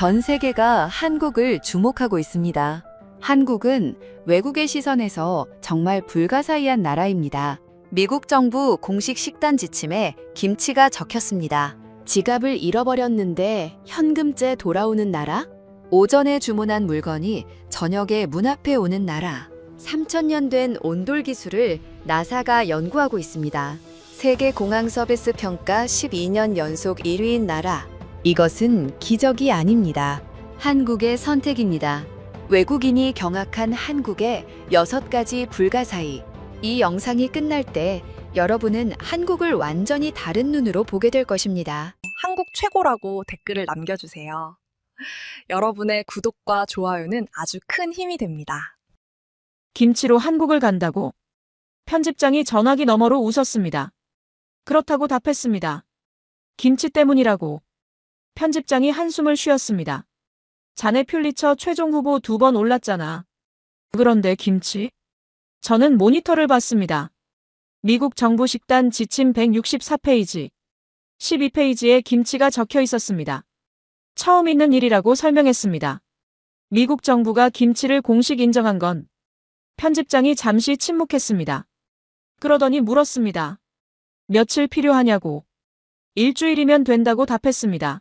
전 세계가 한국을 주목하고 있습니다. 한국은 외국의 시선에서 정말 불가사의한 나라입니다. 미국 정부 공식 식단 지침에 김치가 적혔습니다. 지갑을 잃어버렸는데 현금째 돌아오는 나라? 오전에 주문한 물건이 저녁에 문 앞에 오는 나라. 3000년 된 온돌 기술을 나사가 연구하고 있습니다. 세계 공항 서비스 평가 12년 연속 1위인 나라. 이것은 기적이 아닙니다. 한국의 선택입니다. 외국인이 경악한 한국의 6가지 불가사의. 이 영상이 끝날 때 여러분은 한국을 완전히 다른 눈으로 보게 될 것입니다. 한국 최고라고 댓글을 남겨주세요. 여러분의 구독과 좋아요는 아주 큰 힘이 됩니다. 김치로 한국을 간다고? 편집장이 전화기 너머로 웃었습니다. 그렇다고 답했습니다. 김치 때문이라고. 편집장이 한숨을 쉬었습니다. 자네 퓰리처 최종 후보 2번 올랐잖아. 그런데 김치? 저는 모니터를 봤습니다. 미국 정부 식단 지침 164페이지, 12페이지에 김치가 적혀 있었습니다. 처음 있는 일이라고 설명했습니다. 미국 정부가 김치를 공식 인정한 건. 편집장이 잠시 침묵했습니다. 그러더니 물었습니다. 며칠 필요하냐고. 일주일이면 된다고 답했습니다.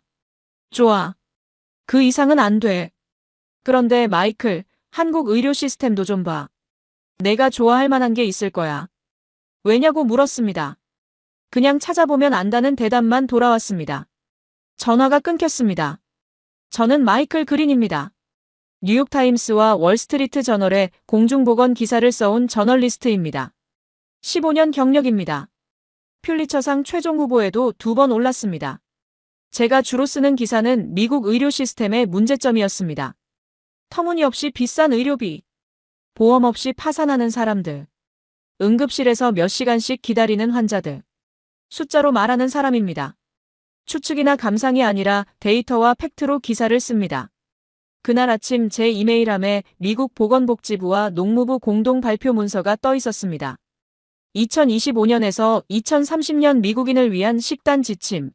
좋아. 그 이상은 안 돼. 그런데 마이클, 한국 의료 시스템도 좀 봐. 내가 좋아할 만한 게 있을 거야. 왜냐고 물었습니다. 그냥 찾아보면 안다는 대답만 돌아왔습니다. 전화가 끊겼습니다. 저는 마이클 그린입니다. 뉴욕타임스와 월스트리트 저널에 공중보건 기사를 써온 저널리스트입니다. 15년 경력입니다. 퓰리처상 최종 후보에도 2번 올랐습니다. 제가 주로 쓰는 기사는 미국 의료 시스템의 문제점이었습니다. 터무니없이 비싼 의료비, 보험 없이 파산하는 사람들, 응급실에서 몇 시간씩 기다리는 환자들, 숫자로 말하는 사람입니다. 추측이나 감상이 아니라 데이터와 팩트로 기사를 씁니다. 그날 아침 제 이메일함에 미국 보건복지부와 농무부 공동 발표 문서가 떠 있었습니다. 2025년에서 2030년 미국인을 위한 식단 지침.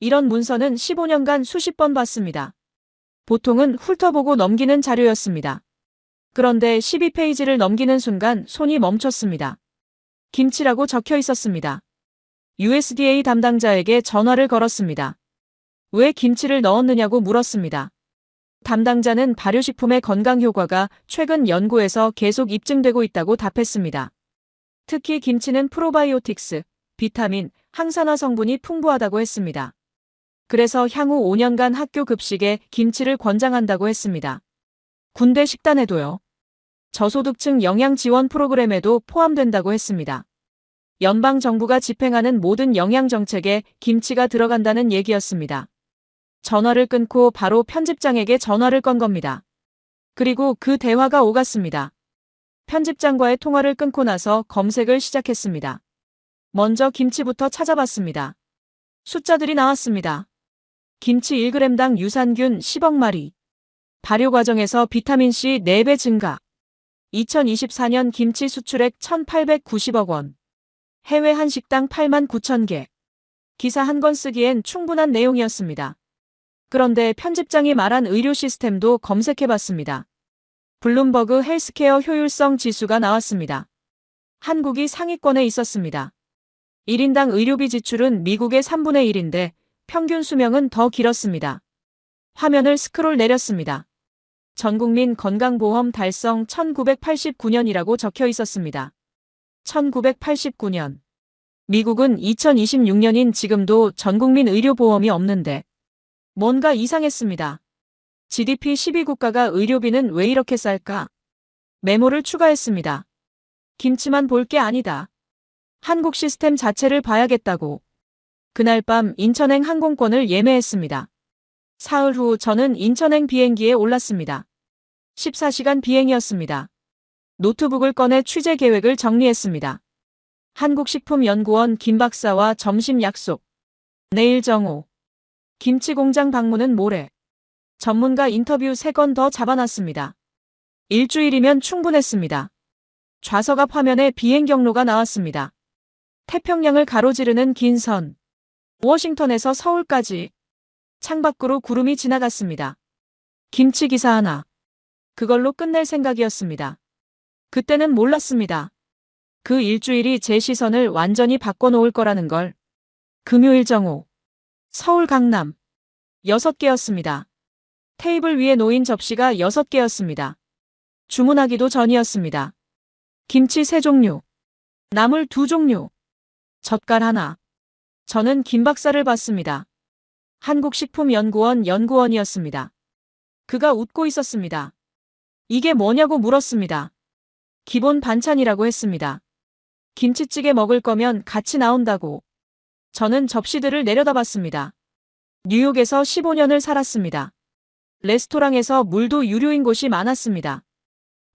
이런 문서는 15년간 수십 번 봤습니다. 보통은 훑어보고 넘기는 자료였습니다. 그런데 12페이지를 넘기는 순간 손이 멈췄습니다. 김치라고 적혀 있었습니다. USDA 담당자에게 전화를 걸었습니다. 왜 김치를 넣었느냐고 물었습니다. 담당자는 발효식품의 건강 효과가 최근 연구에서 계속 입증되고 있다고 답했습니다. 특히 김치는 프로바이오틱스, 비타민, 항산화 성분이 풍부하다고 했습니다. 그래서 향후 5년간 학교 급식에 김치를 권장한다고 했습니다. 군대 식단에도요. 저소득층 영양 지원 프로그램에도 포함된다고 했습니다. 연방 정부가 집행하는 모든 영양 정책에 김치가 들어간다는 얘기였습니다. 전화를 끊고 바로 편집장에게 전화를 건 겁니다. 그리고 그 대화가 오갔습니다. 편집장과의 통화를 끊고 나서 검색을 시작했습니다. 먼저 김치부터 찾아봤습니다. 숫자들이 나왔습니다. 김치 1g당 유산균 10억 마리. 발효 과정에서 비타민C 4배 증가. 2024년 김치 수출액 1,890억 원. 해외 한식당 8만 9천 개. 기사 한 권 쓰기엔 충분한 내용이었습니다. 그런데 편집장이 말한 의료 시스템도 검색해봤습니다. 블룸버그 헬스케어 효율성 지수가 나왔습니다. 한국이 상위권에 있었습니다. 1인당 의료비 지출은 미국의 3분의 1인데 평균 수명은 더 길었습니다. 화면을 스크롤 내렸습니다. 전국민 건강보험 달성 1989년이라고 적혀 있었습니다. 1989년. 미국은 2026년인 지금도 전국민 의료보험이 없는데 뭔가 이상했습니다. GDP 12국가가 의료비는 왜 이렇게 쌀까? 메모를 추가했습니다. 김치만 볼 게 아니다. 한국 시스템 자체를 봐야겠다고. 그날 밤 인천행 항공권을 예매했습니다. 사흘 후 저는 인천행 비행기에 올랐습니다. 14시간 비행이었습니다. 노트북을 꺼내 취재 계획을 정리했습니다. 한국식품연구원 김 박사와 점심 약속. 내일 정오. 김치 공장 방문은 모레. 전문가 인터뷰 3건 더 잡아놨습니다. 일주일이면 충분했습니다. 좌석 앞 화면에 비행 경로가 나왔습니다. 태평양을 가로지르는 긴 선. 워싱턴에서 서울까지. 창밖으로 구름이 지나갔습니다. 김치 기사 하나. 그걸로 끝낼 생각이었습니다. 그때는 몰랐습니다. 그 일주일이 제 시선을 완전히 바꿔놓을 거라는 걸. 금요일 정오. 서울 강남. 6개였습니다. 테이블 위에 놓인 접시가 6개였습니다. 주문하기도 전이었습니다. 김치 3종류. 나물 2종류. 젓갈 하나. 저는 김 박사를 봤습니다. 한국식품연구원 연구원이었습니다. 그가 웃고 있었습니다. 이게 뭐냐고 물었습니다. 기본 반찬이라고 했습니다. 김치찌개 먹을 거면 같이 나온다고. 저는 접시들을 내려다봤습니다. 뉴욕에서 15년을 살았습니다. 레스토랑에서 물도 유료인 곳이 많았습니다.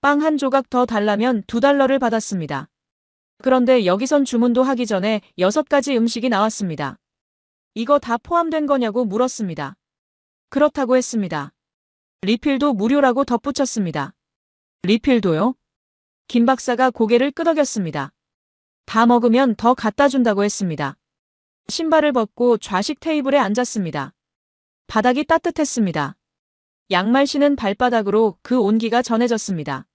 빵 한 조각 더 달라면 $2를 받았습니다. 그런데 여기선 주문도 하기 전에 6가지 음식이 나왔습니다. 이거 다 포함된 거냐고 물었습니다. 그렇다고 했습니다. 리필도 무료라고 덧붙였습니다. 리필도요? 김 박사가 고개를 끄덕였습니다. 다 먹으면 더 갖다 준다고 했습니다. 신발을 벗고 좌식 테이블에 앉았습니다. 바닥이 따뜻했습니다. 양말 신은 발바닥으로 그 온기가 전해졌습니다.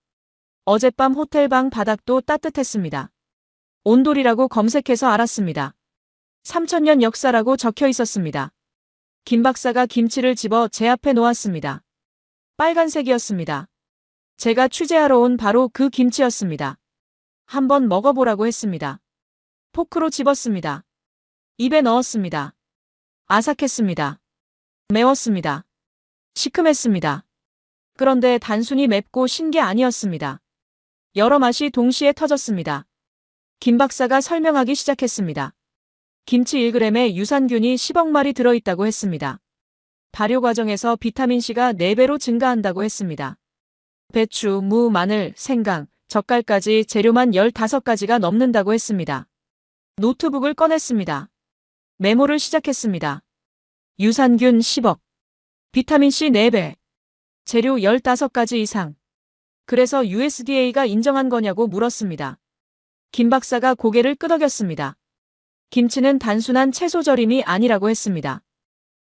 어젯밤 호텔방 바닥도 따뜻했습니다. 온돌이라고 검색해서 알았습니다. 3000년 역사라고 적혀 있었습니다. 김 박사가 김치를 집어 제 앞에 놓았습니다. 빨간색이었습니다. 제가 취재하러 온 바로 그 김치였습니다. 한번 먹어보라고 했습니다. 포크로 집었습니다. 입에 넣었습니다. 아삭했습니다. 매웠습니다. 시큼했습니다. 그런데 단순히 맵고 신 게 아니었습니다. 여러 맛이 동시에 터졌습니다. 김 박사가 설명하기 시작했습니다. 김치 1g에 유산균이 10억 마리 들어있다고 했습니다. 발효 과정에서 비타민C가 4배로 증가한다고 했습니다. 배추, 무, 마늘, 생강, 젓갈까지 재료만 15가지가 넘는다고 했습니다. 노트북을 꺼냈습니다. 메모를 시작했습니다. 유산균 10억, 비타민C 4배, 재료 15가지 이상. 그래서 USDA가 인정한 거냐고 물었습니다. 김 박사가 고개를 끄덕였습니다. 김치는 단순한 채소 절임이 아니라고 했습니다.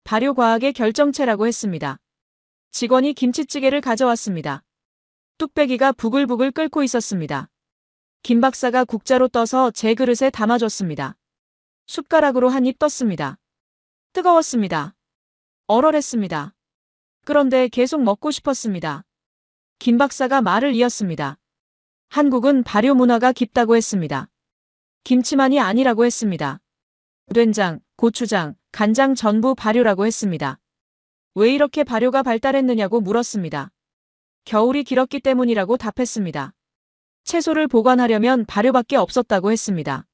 발효과학의 결정체라고 했습니다. 직원이 김치찌개를 가져왔습니다. 뚝배기가 부글부글 끓고 있었습니다. 김 박사가 국자로 떠서 제 그릇에 담아줬습니다. 숟가락으로 한 입 떴습니다. 뜨거웠습니다. 얼얼했습니다. 그런데 계속 먹고 싶었습니다. 김 박사가 말을 이었습니다. 한국은 발효 문화가 깊다고 했습니다. 김치만이 아니라고 했습니다. 된장, 고추장, 간장 전부 발효라고 했습니다. 왜 이렇게 발효가 발달했느냐고 물었습니다. 겨울이 길었기 때문이라고 답했습니다. 채소를 보관하려면 발효밖에 없었다고 했습니다.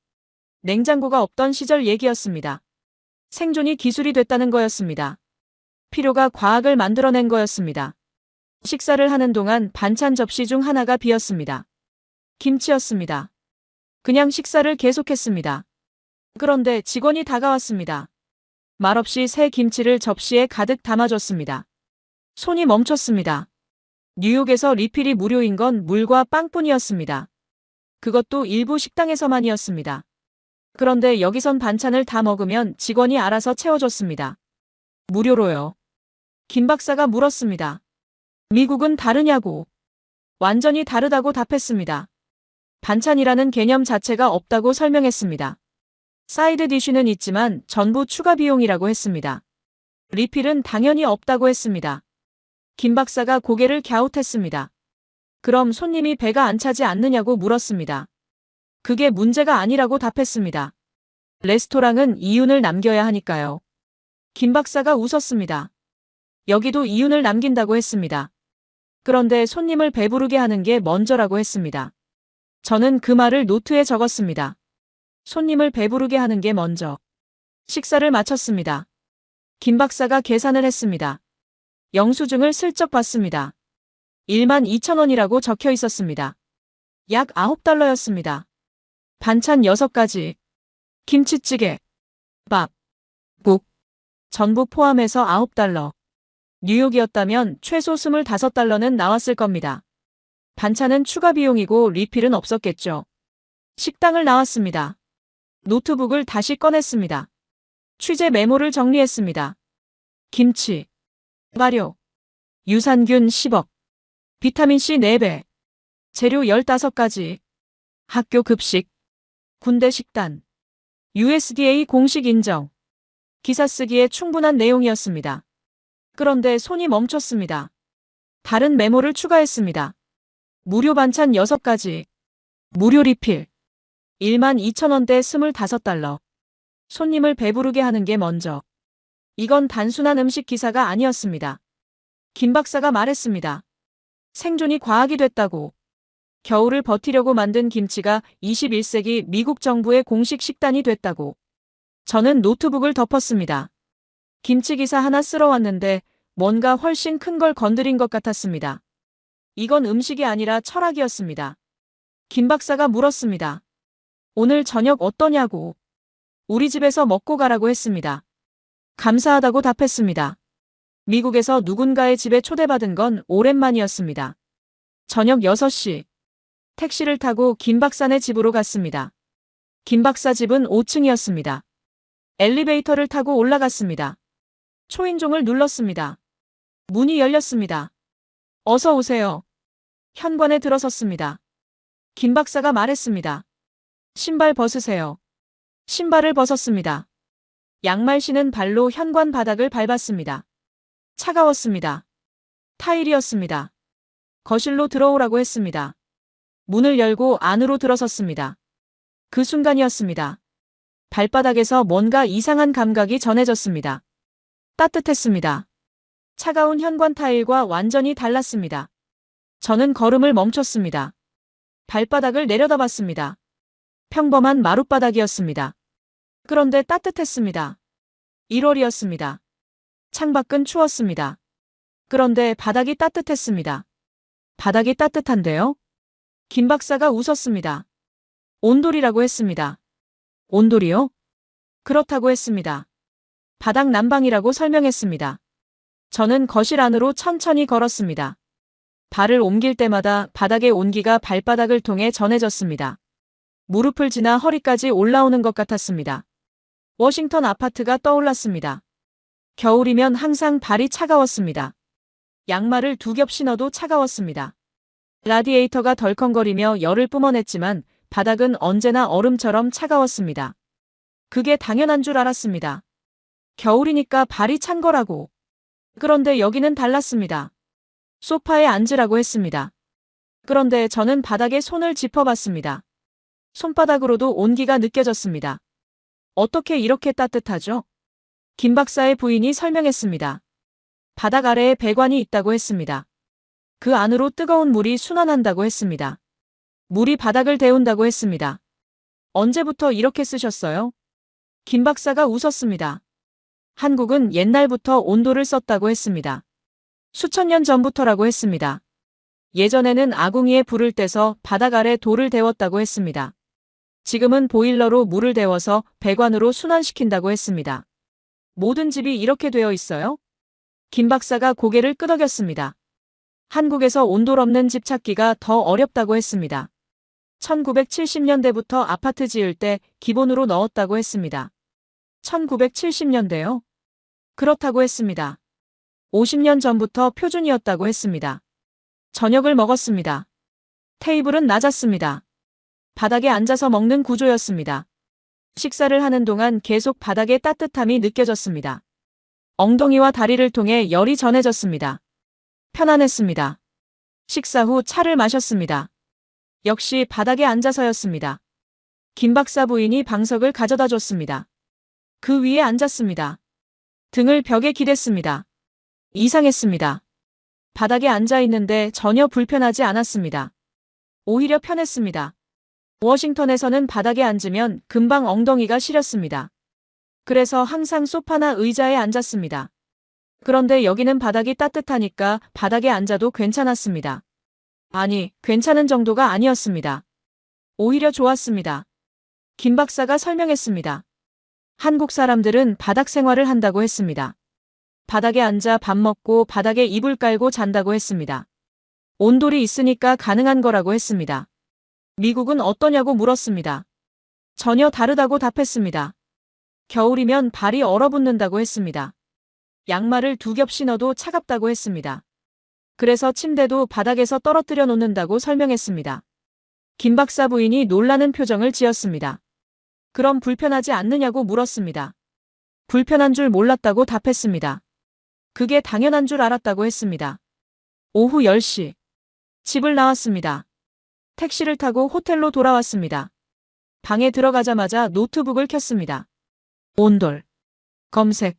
냉장고가 없던 시절 얘기였습니다. 생존이 기술이 됐다는 거였습니다. 필요가 과학을 만들어낸 거였습니다. 식사를 하는 동안 반찬 접시 중 하나가 비었습니다. 김치였습니다. 그냥 식사를 계속했습니다. 그런데 직원이 다가왔습니다. 말없이 새 김치를 접시에 가득 담아줬습니다. 손이 멈췄습니다. 뉴욕에서 리필이 무료인 건 물과 빵뿐이었습니다. 그것도 일부 식당에서만이었습니다. 그런데 여기선 반찬을 다 먹으면 직원이 알아서 채워줬습니다. 무료로요. 김 박사가 물었습니다. 미국은 다르냐고. 완전히 다르다고 답했습니다. 반찬이라는 개념 자체가 없다고 설명했습니다. 사이드 디쉬는 있지만 전부 추가 비용이라고 했습니다. 리필은 당연히 없다고 했습니다. 김 박사가 고개를 갸웃했습니다. 그럼 손님이 배가 안 차지 않느냐고 물었습니다. 그게 문제가 아니라고 답했습니다. 레스토랑은 이윤을 남겨야 하니까요. 김 박사가 웃었습니다. 여기도 이윤을 남긴다고 했습니다. 그런데 손님을 배부르게 하는 게 먼저라고 했습니다. 저는 그 말을 노트에 적었습니다. 손님을 배부르게 하는 게 먼저. 식사를 마쳤습니다. 김 박사가 계산을 했습니다. 영수증을 슬쩍 봤습니다. 12,000원이라고 적혀 있었습니다. 약 $9였습니다. 반찬 6가지, 김치찌개, 밥, 국, 전부 포함해서 $9. 뉴욕이었다면 최소 $25는 나왔을 겁니다. 반찬은 추가 비용이고 리필은 없었겠죠. 식당을 나왔습니다. 노트북을 다시 꺼냈습니다. 취재 메모를 정리했습니다. 김치, 발효, 유산균 10억, 비타민C 4배, 재료 15가지, 학교 급식, 군대 식단, USDA 공식 인정. 기사 쓰기에 충분한 내용이었습니다. 그런데 손이 멈췄습니다. 다른 메모를 추가했습니다. 무료 반찬 6가지, 무료 리필, 12,000원대 25달러. 손님을 배부르게 하는 게 먼저. 이건 단순한 음식 기사가 아니었습니다. 김 박사가 말했습니다. 생존이 과학이 됐다고. 겨울을 버티려고 만든 김치가 21세기 미국 정부의 공식 식단이 됐다고. 저는 노트북을 덮었습니다. 김치 기사 하나 쓸어 왔는데 뭔가 훨씬 큰 걸 건드린 것 같았습니다. 이건 음식이 아니라 철학이었습니다. 김 박사가 물었습니다. 오늘 저녁 어떠냐고. 우리 집에서 먹고 가라고 했습니다. 감사하다고 답했습니다. 미국에서 누군가의 집에 초대받은 건 오랜만이었습니다. 저녁 6시. 택시를 타고 김 박사네 집으로 갔습니다. 김 박사 집은 5층이었습니다. 엘리베이터를 타고 올라갔습니다. 초인종을 눌렀습니다. 문이 열렸습니다. 어서 오세요. 현관에 들어섰습니다. 김 박사가 말했습니다. 신발 벗으세요. 신발을 벗었습니다. 양말 신은 발로 현관 바닥을 밟았습니다. 차가웠습니다. 타일이었습니다. 거실로 들어오라고 했습니다. 문을 열고 안으로 들어섰습니다. 그 순간이었습니다. 발바닥에서 뭔가 이상한 감각이 전해졌습니다. 따뜻했습니다. 차가운 현관 타일과 완전히 달랐습니다. 저는 걸음을 멈췄습니다. 발바닥을 내려다봤습니다. 평범한 마룻바닥이었습니다. 그런데 따뜻했습니다. 1월이었습니다. 창밖은 추웠습니다. 그런데 바닥이 따뜻했습니다. 바닥이 따뜻한데요? 김 박사가 웃었습니다. 온돌이라고 했습니다. 온돌이요? 그렇다고 했습니다. 바닥 난방이라고 설명했습니다. 저는 거실 안으로 천천히 걸었습니다. 발을 옮길 때마다 바닥의 온기가 발바닥을 통해 전해졌습니다. 무릎을 지나 허리까지 올라오는 것 같았습니다. 워싱턴 아파트가 떠올랐습니다. 겨울이면 항상 발이 차가웠습니다. 양말을 2겹 신어도 차가웠습니다. 라디에이터가 덜컹거리며 열을 뿜어냈지만 바닥은 언제나 얼음처럼 차가웠습니다. 그게 당연한 줄 알았습니다. 겨울이니까 발이 찬 거라고. 그런데 여기는 달랐습니다. 소파에 앉으라고 했습니다. 그런데 저는 바닥에 손을 짚어봤습니다. 손바닥으로도 온기가 느껴졌습니다. 어떻게 이렇게 따뜻하죠? 김 박사의 부인이 설명했습니다. 바닥 아래에 배관이 있다고 했습니다. 그 안으로 뜨거운 물이 순환한다고 했습니다. 물이 바닥을 데운다고 했습니다. 언제부터 이렇게 쓰셨어요? 김 박사가 웃었습니다. 한국은 옛날부터 온도를 썼다고 했습니다. 수천 년 전부터라고 했습니다. 예전에는 아궁이에 불을 떼서 바닥 아래 돌을 데웠다고 했습니다. 지금은 보일러로 물을 데워서 배관으로 순환시킨다고 했습니다. 모든 집이 이렇게 되어 있어요? 김 박사가 고개를 끄덕였습니다. 한국에서 온돌 없는 집 찾기가 더 어렵다고 했습니다. 1970년대부터 아파트 지을 때 기본으로 넣었다고 했습니다. 1970년대요? 그렇다고 했습니다. 50년 전부터 표준이었다고 했습니다. 저녁을 먹었습니다. 테이블은 낮았습니다. 바닥에 앉아서 먹는 구조였습니다. 식사를 하는 동안 계속 바닥의 따뜻함이 느껴졌습니다. 엉덩이와 다리를 통해 열이 전해졌습니다. 편안했습니다. 식사 후 차를 마셨습니다. 역시 바닥에 앉아서였습니다. 김 박사 부인이 방석을 가져다 줬습니다. 그 위에 앉았습니다. 등을 벽에 기댔습니다. 이상했습니다. 바닥에 앉아 있는데 전혀 불편하지 않았습니다. 오히려 편했습니다. 워싱턴에서는 바닥에 앉으면 금방 엉덩이가 시렸습니다. 그래서 항상 소파나 의자에 앉았습니다. 그런데 여기는 바닥이 따뜻하니까 바닥에 앉아도 괜찮았습니다. 아니, 괜찮은 정도가 아니었습니다. 오히려 좋았습니다. 김 박사가 설명했습니다. 한국 사람들은 바닥 생활을 한다고 했습니다. 바닥에 앉아 밥 먹고 바닥에 이불 깔고 잔다고 했습니다. 온돌이 있으니까 가능한 거라고 했습니다. 미국은 어떠냐고 물었습니다. 전혀 다르다고 답했습니다. 겨울이면 발이 얼어붙는다고 했습니다. 양말을 2겹 신어도 차갑다고 했습니다. 그래서 침대도 바닥에서 떨어뜨려 놓는다고 설명했습니다. 김 박사 부인이 놀라는 표정을 지었습니다. 그럼 불편하지 않느냐고 물었습니다. 불편한 줄 몰랐다고 답했습니다. 그게 당연한 줄 알았다고 했습니다. 오후 10시. 집을 나왔습니다. 택시를 타고 호텔로 돌아왔습니다. 방에 들어가자마자 노트북을 켰습니다. 온돌. 검색.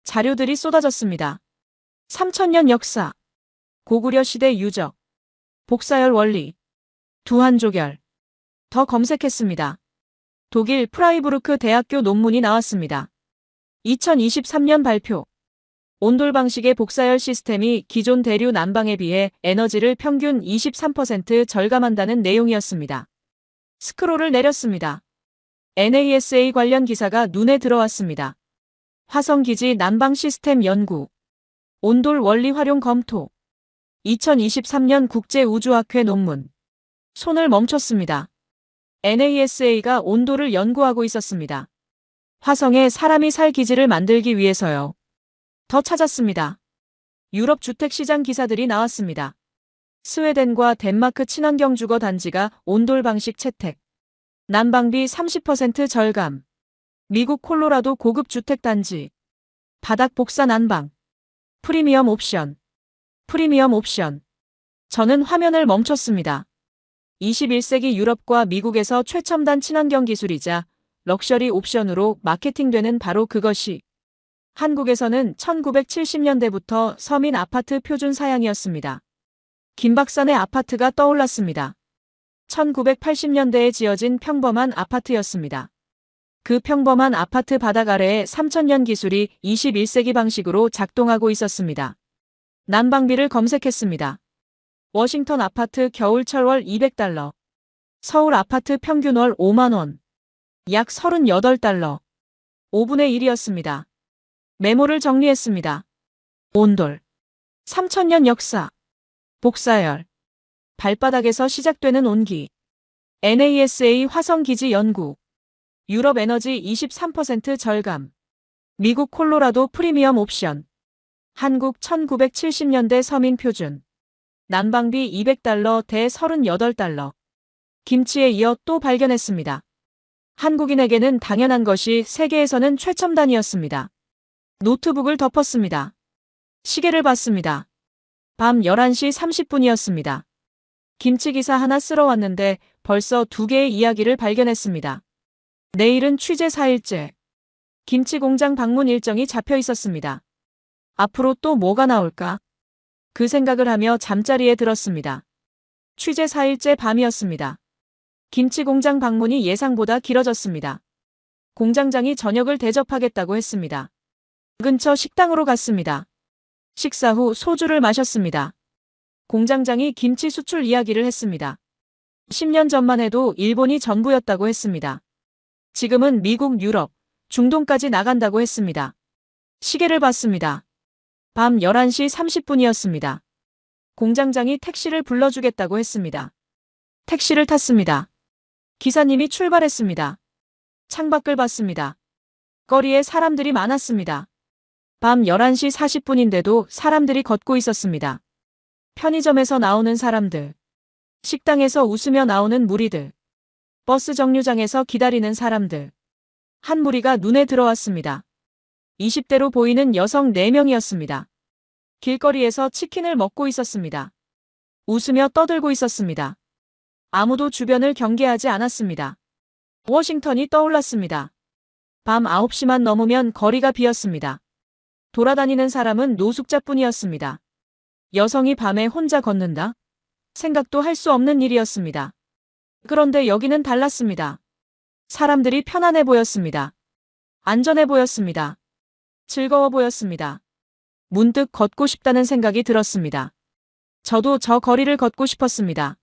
자료들이 쏟아졌습니다. 3000년 역사. 고구려 시대 유적. 복사열 원리. 두한조결. 더 검색했습니다. 독일 프라이부르크 대학교 논문이 나왔습니다. 2023년 발표. 온돌 방식의 복사열 시스템이 기존 대류 난방에 비해 에너지를 평균 23% 절감한다는 내용이었습니다. 스크롤을 내렸습니다. NASA 관련 기사가 눈에 들어왔습니다. 화성기지 난방 시스템 연구. 온돌 원리 활용 검토. 2023년 국제우주학회 논문. 손을 멈췄습니다. NASA가 온돌을 연구하고 있었습니다. 화성에 사람이 살 기지를 만들기 위해서요. 더 찾았습니다. 유럽 주택시장 기사들이 나왔습니다. 스웨덴과 덴마크 친환경 주거 단지가 온돌 방식 채택. 난방비 30% 절감. 미국 콜로라도 고급 주택 단지. 바닥 복사 난방. 프리미엄 옵션. 프리미엄 옵션. 저는 화면을 멈췄습니다. 21세기 유럽과 미국에서 최첨단 친환경 기술이자 럭셔리 옵션으로 마케팅되는 바로 그것이 한국에서는 1970년대부터 서민 아파트 표준 사양이었습니다. 김박산의 아파트가 떠올랐습니다. 1980년대에 지어진 평범한 아파트였습니다. 그 평범한 아파트 바닥 아래에 3000년 기술이 21세기 방식으로 작동하고 있었습니다. 난방비를 검색했습니다. 워싱턴 아파트 겨울철 월 $200. 서울 아파트 평균 월 5만 원. 약 $38. 5분의 1이었습니다. 메모를 정리했습니다. 온돌. 3000년 역사. 복사열. 발바닥에서 시작되는 온기. NASA 화성기지 연구. 유럽 에너지 23% 절감. 미국 콜로라도 프리미엄 옵션. 한국 1970년대 서민 표준. 난방비 $200 대 $38. 김치에 이어 또 발견했습니다. 한국인에게는 당연한 것이 세계에서는 최첨단이었습니다. 노트북을 덮었습니다. 시계를 봤습니다. 밤 11시 30분이었습니다. 김치 기사 하나 쓰러 왔는데 벌써 2개의 이야기를 발견했습니다. 내일은 취재 4일째. 김치 공장 방문 일정이 잡혀 있었습니다. 앞으로 또 뭐가 나올까? 그 생각을 하며 잠자리에 들었습니다. 취재 4일째 밤이었습니다. 김치 공장 방문이 예상보다 길어졌습니다. 공장장이 저녁을 대접하겠다고 했습니다. 근처 식당으로 갔습니다. 식사 후 소주를 마셨습니다. 공장장이 김치 수출 이야기를 했습니다. 10년 전만 해도 일본이 전부였다고 했습니다. 지금은 미국, 유럽, 중동까지 나간다고 했습니다. 시계를 봤습니다. 밤 11시 30분이었습니다. 공장장이 택시를 불러주겠다고 했습니다. 택시를 탔습니다. 기사님이 출발했습니다. 창밖을 봤습니다. 거리에 사람들이 많았습니다. 밤 11시 40분인데도 사람들이 걷고 있었습니다. 편의점에서 나오는 사람들, 식당에서 웃으며 나오는 무리들, 버스 정류장에서 기다리는 사람들. 한 무리가 눈에 들어왔습니다. 20대로 보이는 여성 4명이었습니다. 길거리에서 치킨을 먹고 있었습니다. 웃으며 떠들고 있었습니다. 아무도 주변을 경계하지 않았습니다. 워싱턴이 떠올랐습니다. 밤 9시만 넘으면 거리가 비었습니다. 돌아다니는 사람은 노숙자뿐이었습니다. 여성이 밤에 혼자 걷는다? 생각도 할 수 없는 일이었습니다. 그런데 여기는 달랐습니다. 사람들이 편안해 보였습니다. 안전해 보였습니다. 즐거워 보였습니다. 문득 걷고 싶다는 생각이 들었습니다. 저도 저 거리를 걷고 싶었습니다.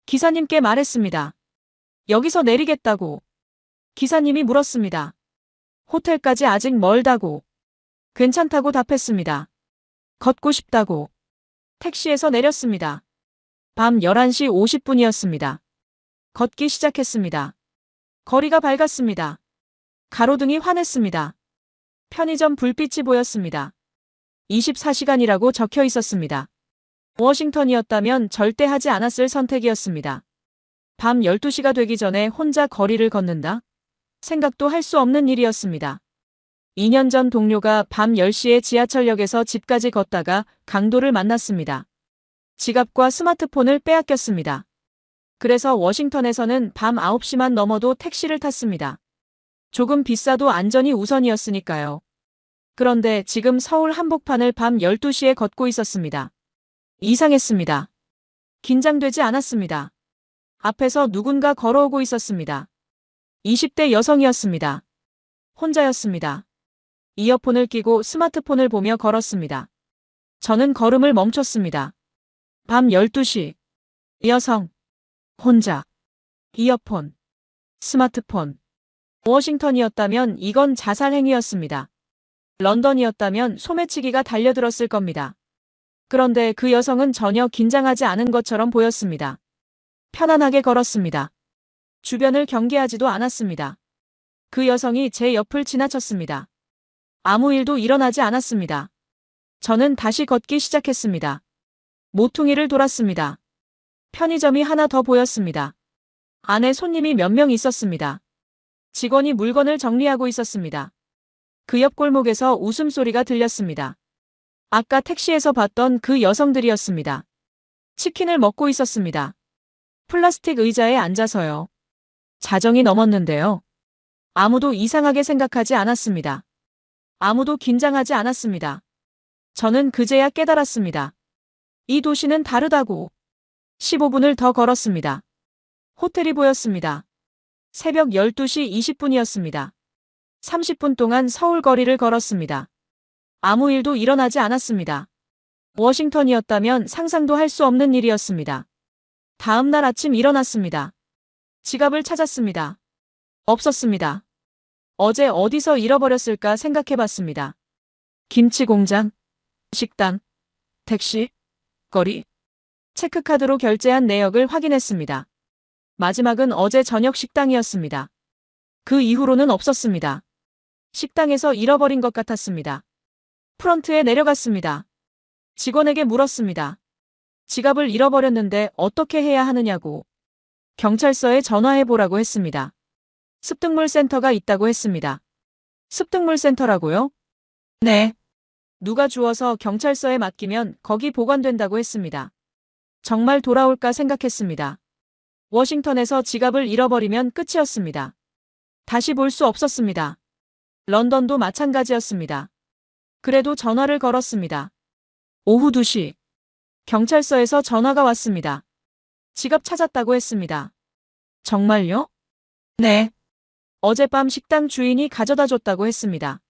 기사님께 말했습니다. 여기서 내리겠다고. 기사님이 물었습니다. 호텔까지 아직 멀다고. 괜찮다고 답했습니다. 걷고 싶다고. 택시에서 내렸습니다. 밤 11시 50분이었습니다. 걷기 시작했습니다. 거리가 밝았습니다. 가로등이 환했습니다. 편의점 불빛이 보였습니다. 24시간이라고 적혀 있었습니다. 워싱턴이었다면 절대 하지 않았을 선택이었습니다. 밤 12시가 되기 전에 혼자 거리를 걷는다? 생각도 할 수 없는 일이었습니다. 2년 전 동료가 밤 10시에 지하철역에서 집까지 걷다가 강도를 만났습니다. 지갑과 스마트폰을 빼앗겼습니다. 그래서 워싱턴에서는 밤 9시만 넘어도 택시를 탔습니다. 조금 비싸도 안전이 우선이었으니까요. 그런데 지금 서울 한복판을 밤 12시에 걷고 있었습니다. 이상했습니다. 긴장되지 않았습니다. 앞에서 누군가 걸어오고 있었습니다. 20대 여성이었습니다. 혼자였습니다. 이어폰을 끼고 스마트폰을 보며 걸었습니다. 저는 걸음을 멈췄습니다. 밤 12시. 여성. 혼자. 이어폰. 스마트폰. 워싱턴이었다면 이건 자살 행위였습니다. 런던이었다면 소매치기가 달려들었을 겁니다. 그런데 그 여성은 전혀 긴장하지 않은 것처럼 보였습니다. 편안하게 걸었습니다. 주변을 경계하지도 않았습니다. 그 여성이 제 옆을 지나쳤습니다. 아무 일도 일어나지 않았습니다. 저는 다시 걷기 시작했습니다. 모퉁이를 돌았습니다. 편의점이 하나 더 보였습니다. 안에 손님이 몇 명 있었습니다. 직원이 물건을 정리하고 있었습니다. 그 옆 골목에서 웃음소리가 들렸습니다. 아까 택시에서 봤던 그 여성들이었습니다. 치킨을 먹고 있었습니다. 플라스틱 의자에 앉아서요. 자정이 넘었는데요. 아무도 이상하게 생각하지 않았습니다. 아무도 긴장하지 않았습니다. 저는 그제야 깨달았습니다. 이 도시는 다르다고. 15분을 더 걸었습니다. 호텔이 보였습니다. 새벽 12시 20분이었습니다. 30분 동안 서울 거리를 걸었습니다. 아무 일도 일어나지 않았습니다. 워싱턴이었다면 상상도 할 수 없는 일이었습니다. 다음 날 아침 일어났습니다. 지갑을 찾았습니다. 없었습니다. 어제 어디서 잃어버렸을까 생각해봤습니다. 김치 공장, 식당, 택시, 거리, 체크카드로 결제한 내역을 확인했습니다. 마지막은 어제 저녁 식당이었습니다. 그 이후로는 없었습니다. 식당에서 잃어버린 것 같았습니다. 프런트에 내려갔습니다. 직원에게 물었습니다. 지갑을 잃어버렸는데 어떻게 해야 하느냐고. 경찰서에 전화해보라고 했습니다. 습득물 센터가 있다고 했습니다. 습득물 센터라고요? 네. 누가 주워서 경찰서에 맡기면 거기 보관된다고 했습니다. 정말 돌아올까 생각했습니다. 워싱턴에서 지갑을 잃어버리면 끝이었습니다. 다시 볼 수 없었습니다. 런던도 마찬가지였습니다. 그래도 전화를 걸었습니다. 오후 2시. 경찰서에서 전화가 왔습니다. 지갑 찾았다고 했습니다. 정말요? 네. 어젯밤 식당 주인이 가져다 줬다고 했습니다.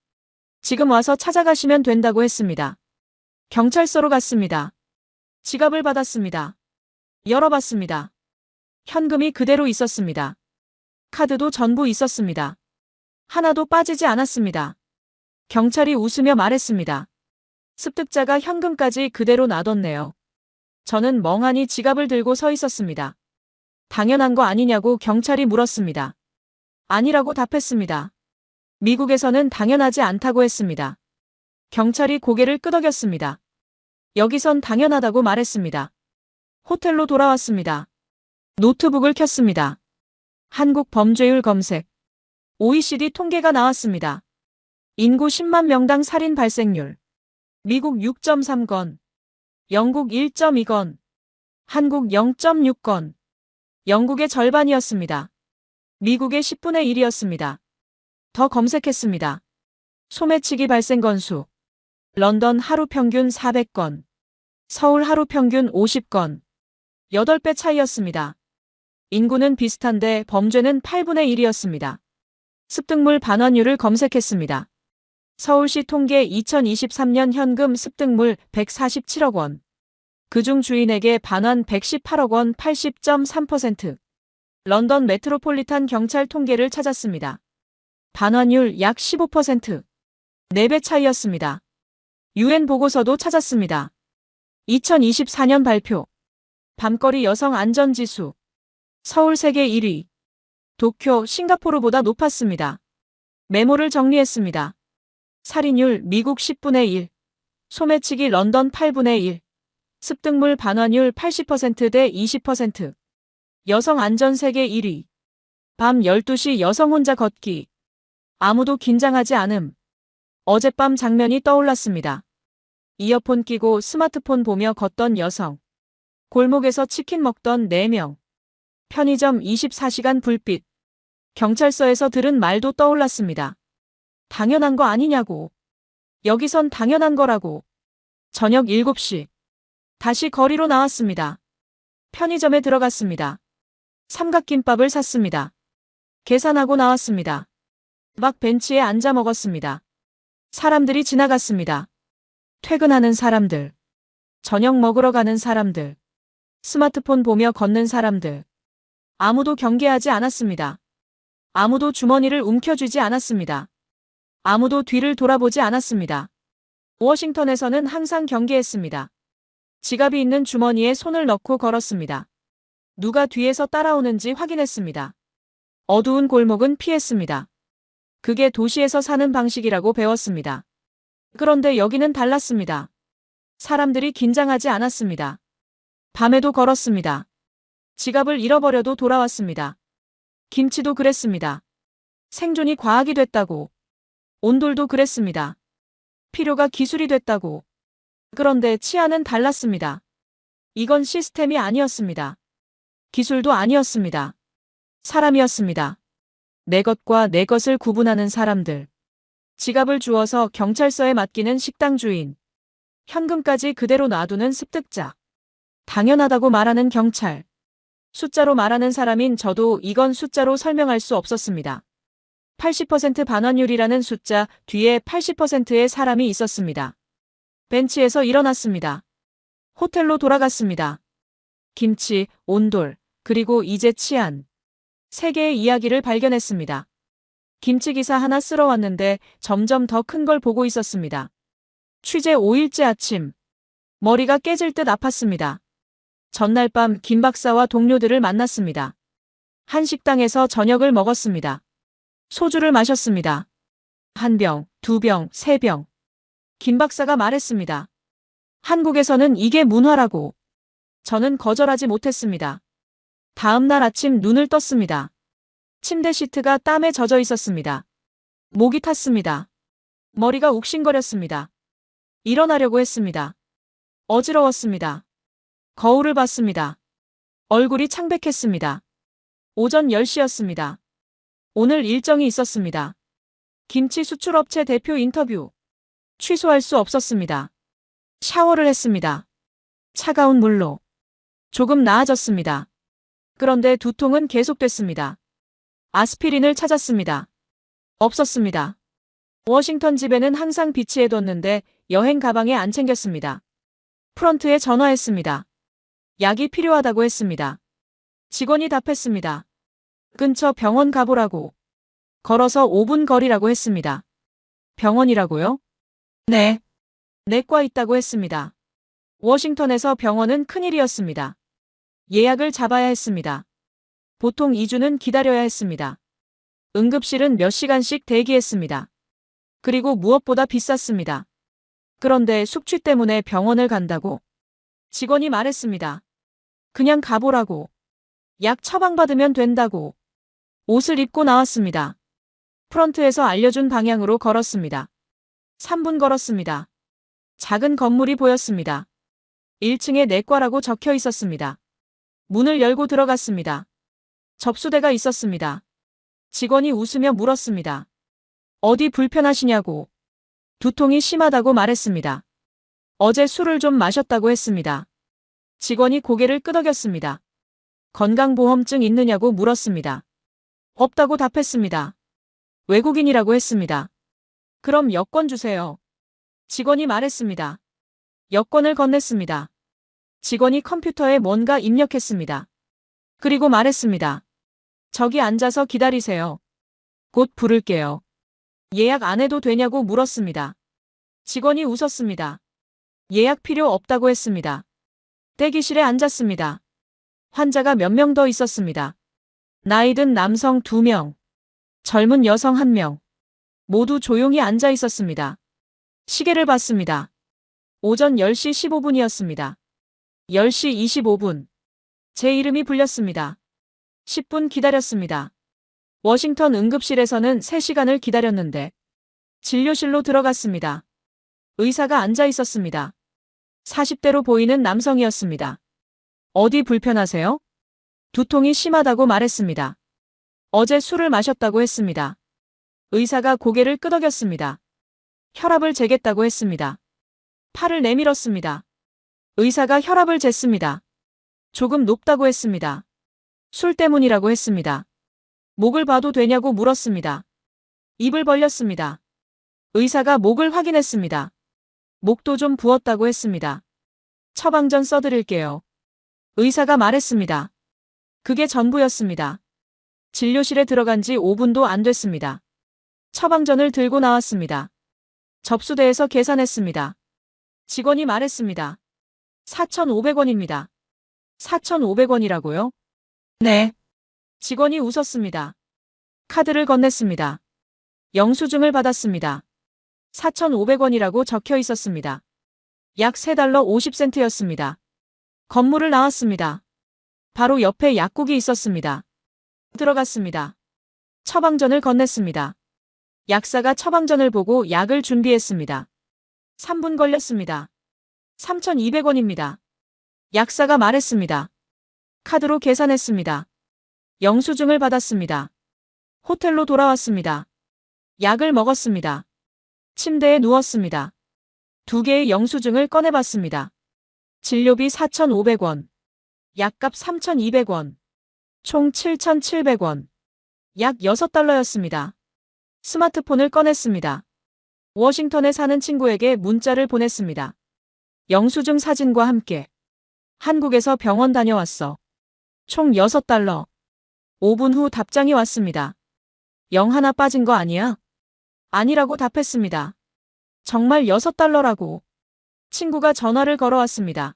지금 와서 찾아가시면 된다고 했습니다. 경찰서로 갔습니다. 지갑을 받았습니다. 열어봤습니다. 현금이 그대로 있었습니다. 카드도 전부 있었습니다. 하나도 빠지지 않았습니다. 경찰이 웃으며 말했습니다. 습득자가 현금까지 그대로 놔뒀네요. 저는 멍하니 지갑을 들고 서 있었습니다. 당연한 거 아니냐고 경찰이 물었습니다. 아니라고 답했습니다. 미국에서는 당연하지 않다고 했습니다. 경찰이 고개를 끄덕였습니다. 여기선 당연하다고 말했습니다. 호텔로 돌아왔습니다. 노트북을 켰습니다. 한국 범죄율 검색. OECD 통계가 나왔습니다. 인구 10만 명당 살인 발생률. 미국 6.3건. 영국 1.2건. 한국 0.6건. 영국의 절반이었습니다. 미국의 10분의 1이었습니다. 더 검색했습니다. 소매치기 발생 건수. 런던 하루 평균 400건. 서울 하루 평균 50건. 8배 차이였습니다. 인구는 비슷한데 범죄는 8분의 1이었습니다. 습득물 반환율을 검색했습니다. 서울시 통계 2023년 현금 습득물 147억 원. 그중 주인에게 반환 118억 원 80.3%. 런던 메트로폴리탄 경찰 통계를 찾았습니다. 반환율 약 15%. 4배 차이였습니다. UN 보고서도 찾았습니다. 2024년 발표. 밤거리 여성 안전지수. 서울 세계 1위. 도쿄, 싱가포르보다 높았습니다. 메모를 정리했습니다. 살인율 미국 10분의 1. 소매치기 런던 8분의 1. 습득물 반환율 80%대 20%. 여성 안전 세계 1위. 밤 12시 여성 혼자 걷기. 아무도 긴장하지 않음. 어젯밤 장면이 떠올랐습니다. 이어폰 끼고 스마트폰 보며 걷던 여성. 골목에서 치킨 먹던 4명. 편의점 24시간 불빛. 경찰서에서 들은 말도 떠올랐습니다. 당연한 거 아니냐고. 여기선 당연한 거라고. 저녁 7시. 다시 거리로 나왔습니다. 편의점에 들어갔습니다. 삼각김밥을 샀습니다. 계산하고 나왔습니다. 막 벤치에 앉아 먹었습니다. 사람들이 지나갔습니다. 퇴근하는 사람들. 저녁 먹으러 가는 사람들. 스마트폰 보며 걷는 사람들. 아무도 경계하지 않았습니다. 아무도 주머니를 움켜쥐지 않았습니다. 아무도 뒤를 돌아보지 않았습니다. 워싱턴에서는 항상 경계했습니다. 지갑이 있는 주머니에 손을 넣고 걸었습니다. 누가 뒤에서 따라오는지 확인했습니다. 어두운 골목은 피했습니다. 그게 도시에서 사는 방식이라고 배웠습니다. 그런데 여기는 달랐습니다. 사람들이 긴장하지 않았습니다. 밤에도 걸었습니다. 지갑을 잃어버려도 돌아왔습니다. 김치도 그랬습니다. 생존이 과학이 됐다고. 온돌도 그랬습니다. 필요가 기술이 됐다고. 그런데 치안은 달랐습니다. 이건 시스템이 아니었습니다. 기술도 아니었습니다. 사람이었습니다. 내 것과 내 것을 구분하는 사람들. 지갑을 주워서 경찰서에 맡기는 식당 주인. 현금까지 그대로 놔두는 습득자. 당연하다고 말하는 경찰. 숫자로 말하는 사람인 저도 이건 숫자로 설명할 수 없었습니다. 80% 반환율이라는 숫자 뒤에 80%의 사람이 있었습니다. 벤치에서 일어났습니다. 호텔로 돌아갔습니다. 김치, 온돌, 그리고 이제 치안. 세 개의 이야기를 발견했습니다. 김치 기사 하나 쓸어 왔는데 점점 더 큰 걸 보고 있었습니다. 취재 5일째 아침. 머리가 깨질 듯 아팠습니다. 전날 밤 김 박사와 동료들을 만났습니다. 한 식당에서 저녁을 먹었습니다. 소주를 마셨습니다. 1병, 2병, 3병. 김 박사가 말했습니다. 한국에서는 이게 문화라고. 저는 거절하지 못했습니다. 다음 날 아침 눈을 떴습니다. 침대 시트가 땀에 젖어 있었습니다. 목이 탔습니다. 머리가 욱신거렸습니다. 일어나려고 했습니다. 어지러웠습니다. 거울을 봤습니다. 얼굴이 창백했습니다. 오전 10시였습니다. 오늘 일정이 있었습니다. 김치 수출업체 대표 인터뷰. 취소할 수 없었습니다. 샤워를 했습니다. 차가운 물로. 조금 나아졌습니다. 그런데 두통은 계속됐습니다. 아스피린을 찾았습니다. 없었습니다. 워싱턴 집에는 항상 비치해뒀는데 여행 가방에 안 챙겼습니다. 프런트에 전화했습니다. 약이 필요하다고 했습니다. 직원이 답했습니다. 근처 병원 가보라고. 걸어서 5분 거리라고 했습니다. 병원이라고요? 네. 내과 있다고 했습니다. 워싱턴에서 병원은 큰일이었습니다. 예약을 잡아야 했습니다. 보통 2주는 기다려야 했습니다. 응급실은 몇 시간씩 대기했습니다. 그리고 무엇보다 비쌌습니다. 그런데 숙취 때문에 병원을 간다고? 직원이 말했습니다. 그냥 가보라고. 약 처방받으면 된다고. 옷을 입고 나왔습니다. 프런트에서 알려준 방향으로 걸었습니다. 3분 걸었습니다. 작은 건물이 보였습니다. 1층에 내과라고 적혀 있었습니다. 문을 열고 들어갔습니다. 접수대가 있었습니다. 직원이 웃으며 물었습니다. 어디 불편하시냐고. 두통이 심하다고 말했습니다. 어제 술을 좀 마셨다고 했습니다. 직원이 고개를 끄덕였습니다. 건강보험증 있느냐고 물었습니다. 없다고 답했습니다. 외국인이라고 했습니다. 그럼 여권 주세요. 직원이 말했습니다. 여권을 건넸습니다. 직원이 컴퓨터에 뭔가 입력했습니다. 그리고 말했습니다. 저기 앉아서 기다리세요. 곧 부를게요. 예약 안 해도 되냐고 물었습니다. 직원이 웃었습니다. 예약 필요 없다고 했습니다. 대기실에 앉았습니다. 환자가 몇 명 더 있었습니다. 나이 든 남성 2명, 젊은 여성 1명. 모두 조용히 앉아 있었습니다. 시계를 봤습니다. 오전 10시 15분이었습니다. 10시 25분. 제 이름이 불렸습니다. 10분 기다렸습니다. 워싱턴 응급실에서는 3시간을 기다렸는데 진료실로 들어갔습니다. 의사가 앉아 있었습니다. 40대로 보이는 남성이었습니다. 어디 불편하세요? 두통이 심하다고 말했습니다. 어제 술을 마셨다고 했습니다. 의사가 고개를 끄덕였습니다. 혈압을 재겠다고 했습니다. 팔을 내밀었습니다. 의사가 혈압을 쟀습니다. 조금 높다고 했습니다. 술 때문이라고 했습니다. 목을 봐도 되냐고 물었습니다. 입을 벌렸습니다. 의사가 목을 확인했습니다. 목도 좀 부었다고 했습니다. 처방전 써드릴게요. 의사가 말했습니다. 그게 전부였습니다. 진료실에 들어간 지 5분도 안 됐습니다. 처방전을 들고 나왔습니다. 접수대에서 계산했습니다. 직원이 말했습니다. 4,500원입니다. 4,500원이라고요? 네. 직원이 웃었습니다. 카드를 건넸습니다. 영수증을 받았습니다. 4,500원이라고 적혀 있었습니다. 약 3달러 50센트였습니다. 건물을 나왔습니다. 바로 옆에 약국이 있었습니다. 들어갔습니다. 처방전을 건넸습니다. 약사가 처방전을 보고 약을 준비했습니다. 3분 걸렸습니다. 3,200원입니다. 약사가 말했습니다. 카드로 계산했습니다. 영수증을 받았습니다. 호텔로 돌아왔습니다. 약을 먹었습니다. 침대에 누웠습니다. 2개의 영수증을 꺼내봤습니다. 진료비 4,500원, 약값 3,200원, 총 7,700원, 약 6달러였습니다. 스마트폰을 꺼냈습니다. 워싱턴에 사는 친구에게 문자를 보냈습니다. 영수증 사진과 함께. 한국에서 병원 다녀왔어. 총 6달러. 5분 후 답장이 왔습니다. 영 하나 빠진 거 아니야? 아니라고 답했습니다. 정말 6달러라고. 친구가 전화를 걸어왔습니다.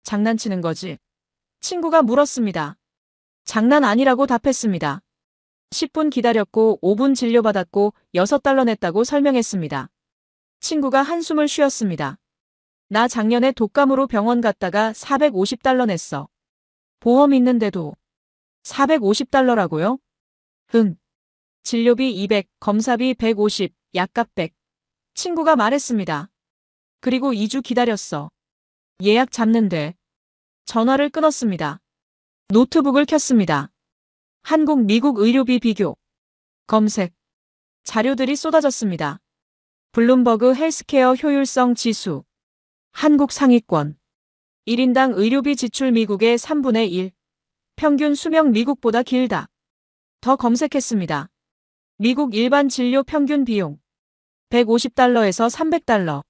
장난치는 거지? 친구가 물었습니다. 장난 아니라고 답했습니다. 10분 기다렸고 5분 진료받았고 6달러 냈다고 설명했습니다. 친구가 한숨을 쉬었습니다. 나 작년에 독감으로 병원 갔다가 450달러 냈어. 보험 있는데도 450달러라고요? 응. 진료비 200, 검사비 150, 약값 100. 친구가 말했습니다. 그리고 2주 기다렸어. 예약 잡는데. 전화를 끊었습니다. 노트북을 켰습니다. 한국, 미국 의료비 비교. 검색. 자료들이 쏟아졌습니다. 블룸버그 헬스케어 효율성 지수. 한국 상위권. 1인당 의료비 지출 미국의 3분의 1. 평균 수명 미국보다 길다. 더 검색했습니다. 미국 일반 진료 평균 비용. 150달러에서 300달러.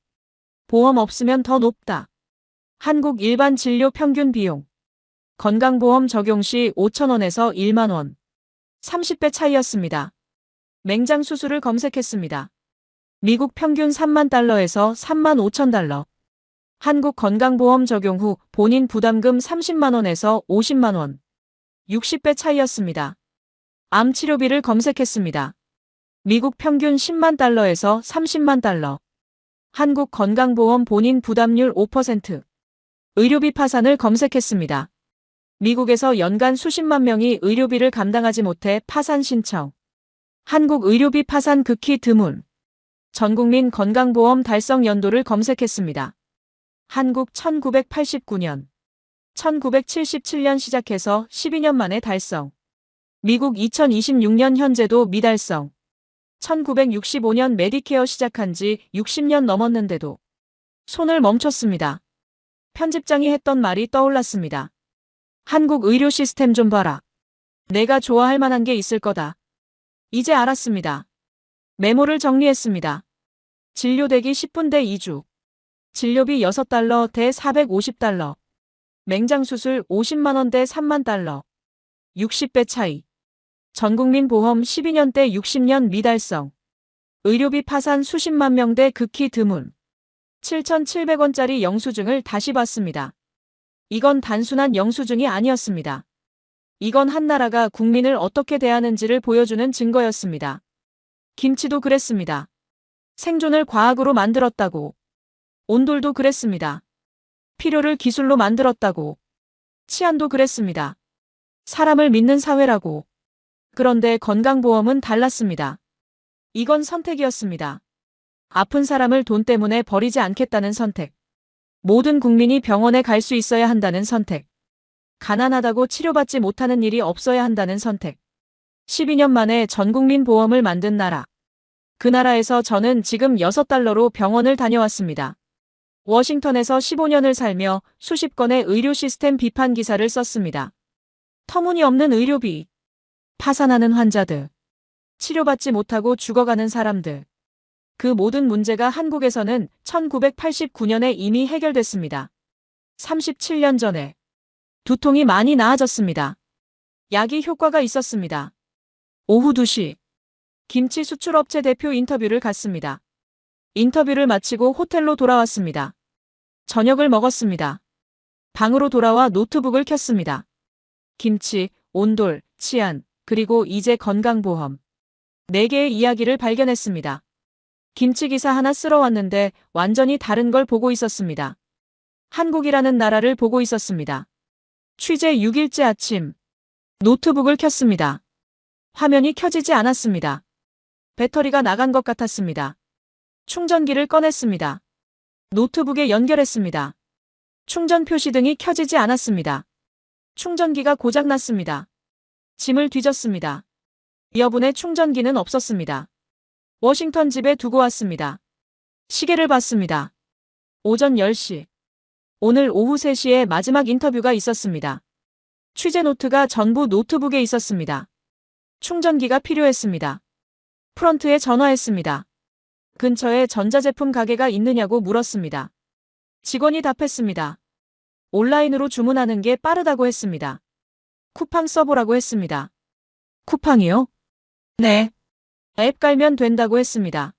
보험 없으면 더 높다. 한국 일반 진료 평균 비용. 건강보험 적용 시 5,000원에서 1만원. 30배 차이였습니다. 맹장 수술을 검색했습니다. 미국 평균 3만 달러에서 3만 5천 달러. 한국 건강보험 적용 후 본인 부담금 30만원에서 50만원. 60배 차이였습니다. 암 치료비를 검색했습니다. 미국 평균 10만 달러에서 30만 달러. 한국 건강보험 본인 부담률 5%. 의료비 파산을 검색했습니다. 미국에서 연간 수십만 명이 의료비를 감당하지 못해 파산 신청. 한국 의료비 파산 극히 드문. 전국민 건강보험 달성 연도를 검색했습니다. 한국 1989년. 1977년 시작해서 12년 만에 달성. 미국 2026년 현재도 미달성. 1965년 메디케어 시작한 지 60년 넘었는데도 손을 멈췄습니다. 편집장이 했던 말이 떠올랐습니다. 한국 의료 시스템 좀 봐라. 내가 좋아할 만한 게 있을 거다. 이제 알았습니다. 메모를 정리했습니다. 진료대기 10분 대 2주. 진료비 6달러 대 450달러. 맹장수술 50만원 대 3만 달러. 60배 차이. 전국민 보험 12년 대 60년 미달성. 의료비 파산 수십만 명 대 극히 드문. 7,700원짜리 영수증을 다시 봤습니다. 이건 단순한 영수증이 아니었습니다. 이건 한 나라가 국민을 어떻게 대하는지를 보여주는 증거였습니다. 김치도 그랬습니다. 생존을 과학으로 만들었다고. 온돌도 그랬습니다. 필요를 기술로 만들었다고. 치안도 그랬습니다. 사람을 믿는 사회라고. 그런데 건강보험은 달랐습니다. 이건 선택이었습니다. 아픈 사람을 돈 때문에 버리지 않겠다는 선택. 모든 국민이 병원에 갈 수 있어야 한다는 선택. 가난하다고 치료받지 못하는 일이 없어야 한다는 선택. 12년 만에 전국민 보험을 만든 나라. 그 나라에서 저는 지금 6달러로 병원을 다녀왔습니다. 워싱턴에서 15년을 살며 수십 건의 의료 시스템 비판 기사를 썼습니다. 터무니없는 의료비. 파산하는 환자들. 치료받지 못하고 죽어가는 사람들. 그 모든 문제가 한국에서는 1989년에 이미 해결됐습니다. 37년 전에. 두통이 많이 나아졌습니다. 약이 효과가 있었습니다. 오후 2시. 김치 수출업체 대표 인터뷰를 갔습니다. 인터뷰를 마치고 호텔로 돌아왔습니다. 저녁을 먹었습니다. 방으로 돌아와 노트북을 켰습니다. 김치, 온돌, 치안, 그리고 이제 건강보험. 4개의 이야기를 발견했습니다. 김치 기사 하나 쓸어 왔는데 완전히 다른 걸 보고 있었습니다. 한국이라는 나라를 보고 있었습니다. 취재 6일째 아침. 노트북을 켰습니다. 화면이 켜지지 않았습니다. 배터리가 나간 것 같았습니다. 충전기를 꺼냈습니다. 노트북에 연결했습니다. 충전 표시등이 켜지지 않았습니다. 충전기가 고장났습니다. 짐을 뒤졌습니다. 여분의 충전기는 없었습니다. 워싱턴 집에 두고 왔습니다. 시계를 봤습니다. 오전 10시. 오늘 오후 3시에 마지막 인터뷰가 있었습니다. 취재 노트가 전부 노트북에 있었습니다. 충전기가 필요했습니다. 프런트에 전화했습니다. 근처에 전자제품 가게가 있느냐고 물었습니다. 직원이 답했습니다. 온라인으로 주문하는 게 빠르다고 했습니다. 쿠팡 써보라고 했습니다. 쿠팡이요? 네. 앱 깔면 된다고 했습니다.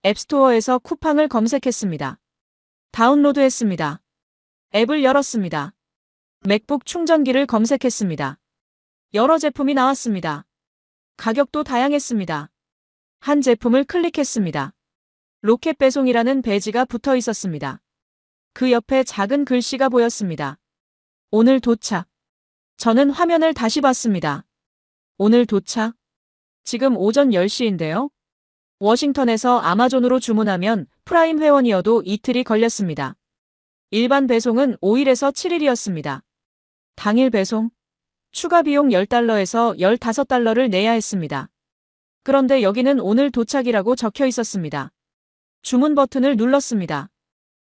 앱스토어에서 쿠팡을 검색했습니다. 다운로드했습니다. 앱을 열었습니다. 맥북 충전기를 검색했습니다. 여러 제품이 나왔습니다. 가격도 다양했습니다. 한 제품을 클릭했습니다. 로켓 배송이라는 배지가 붙어 있었습니다. 그 옆에 작은 글씨가 보였습니다. 오늘 도착. 저는 화면을 다시 봤습니다. 오늘 도착? 지금 오전 10시인데요. 워싱턴에서 아마존으로 주문하면 프라임 회원이어도 이틀이 걸렸습니다. 일반 배송은 5일에서 7일이었습니다. 당일 배송? 추가 비용 10달러에서 15달러를 내야 했습니다. 그런데 여기는 오늘 도착이라고 적혀 있었습니다. 주문 버튼을 눌렀습니다.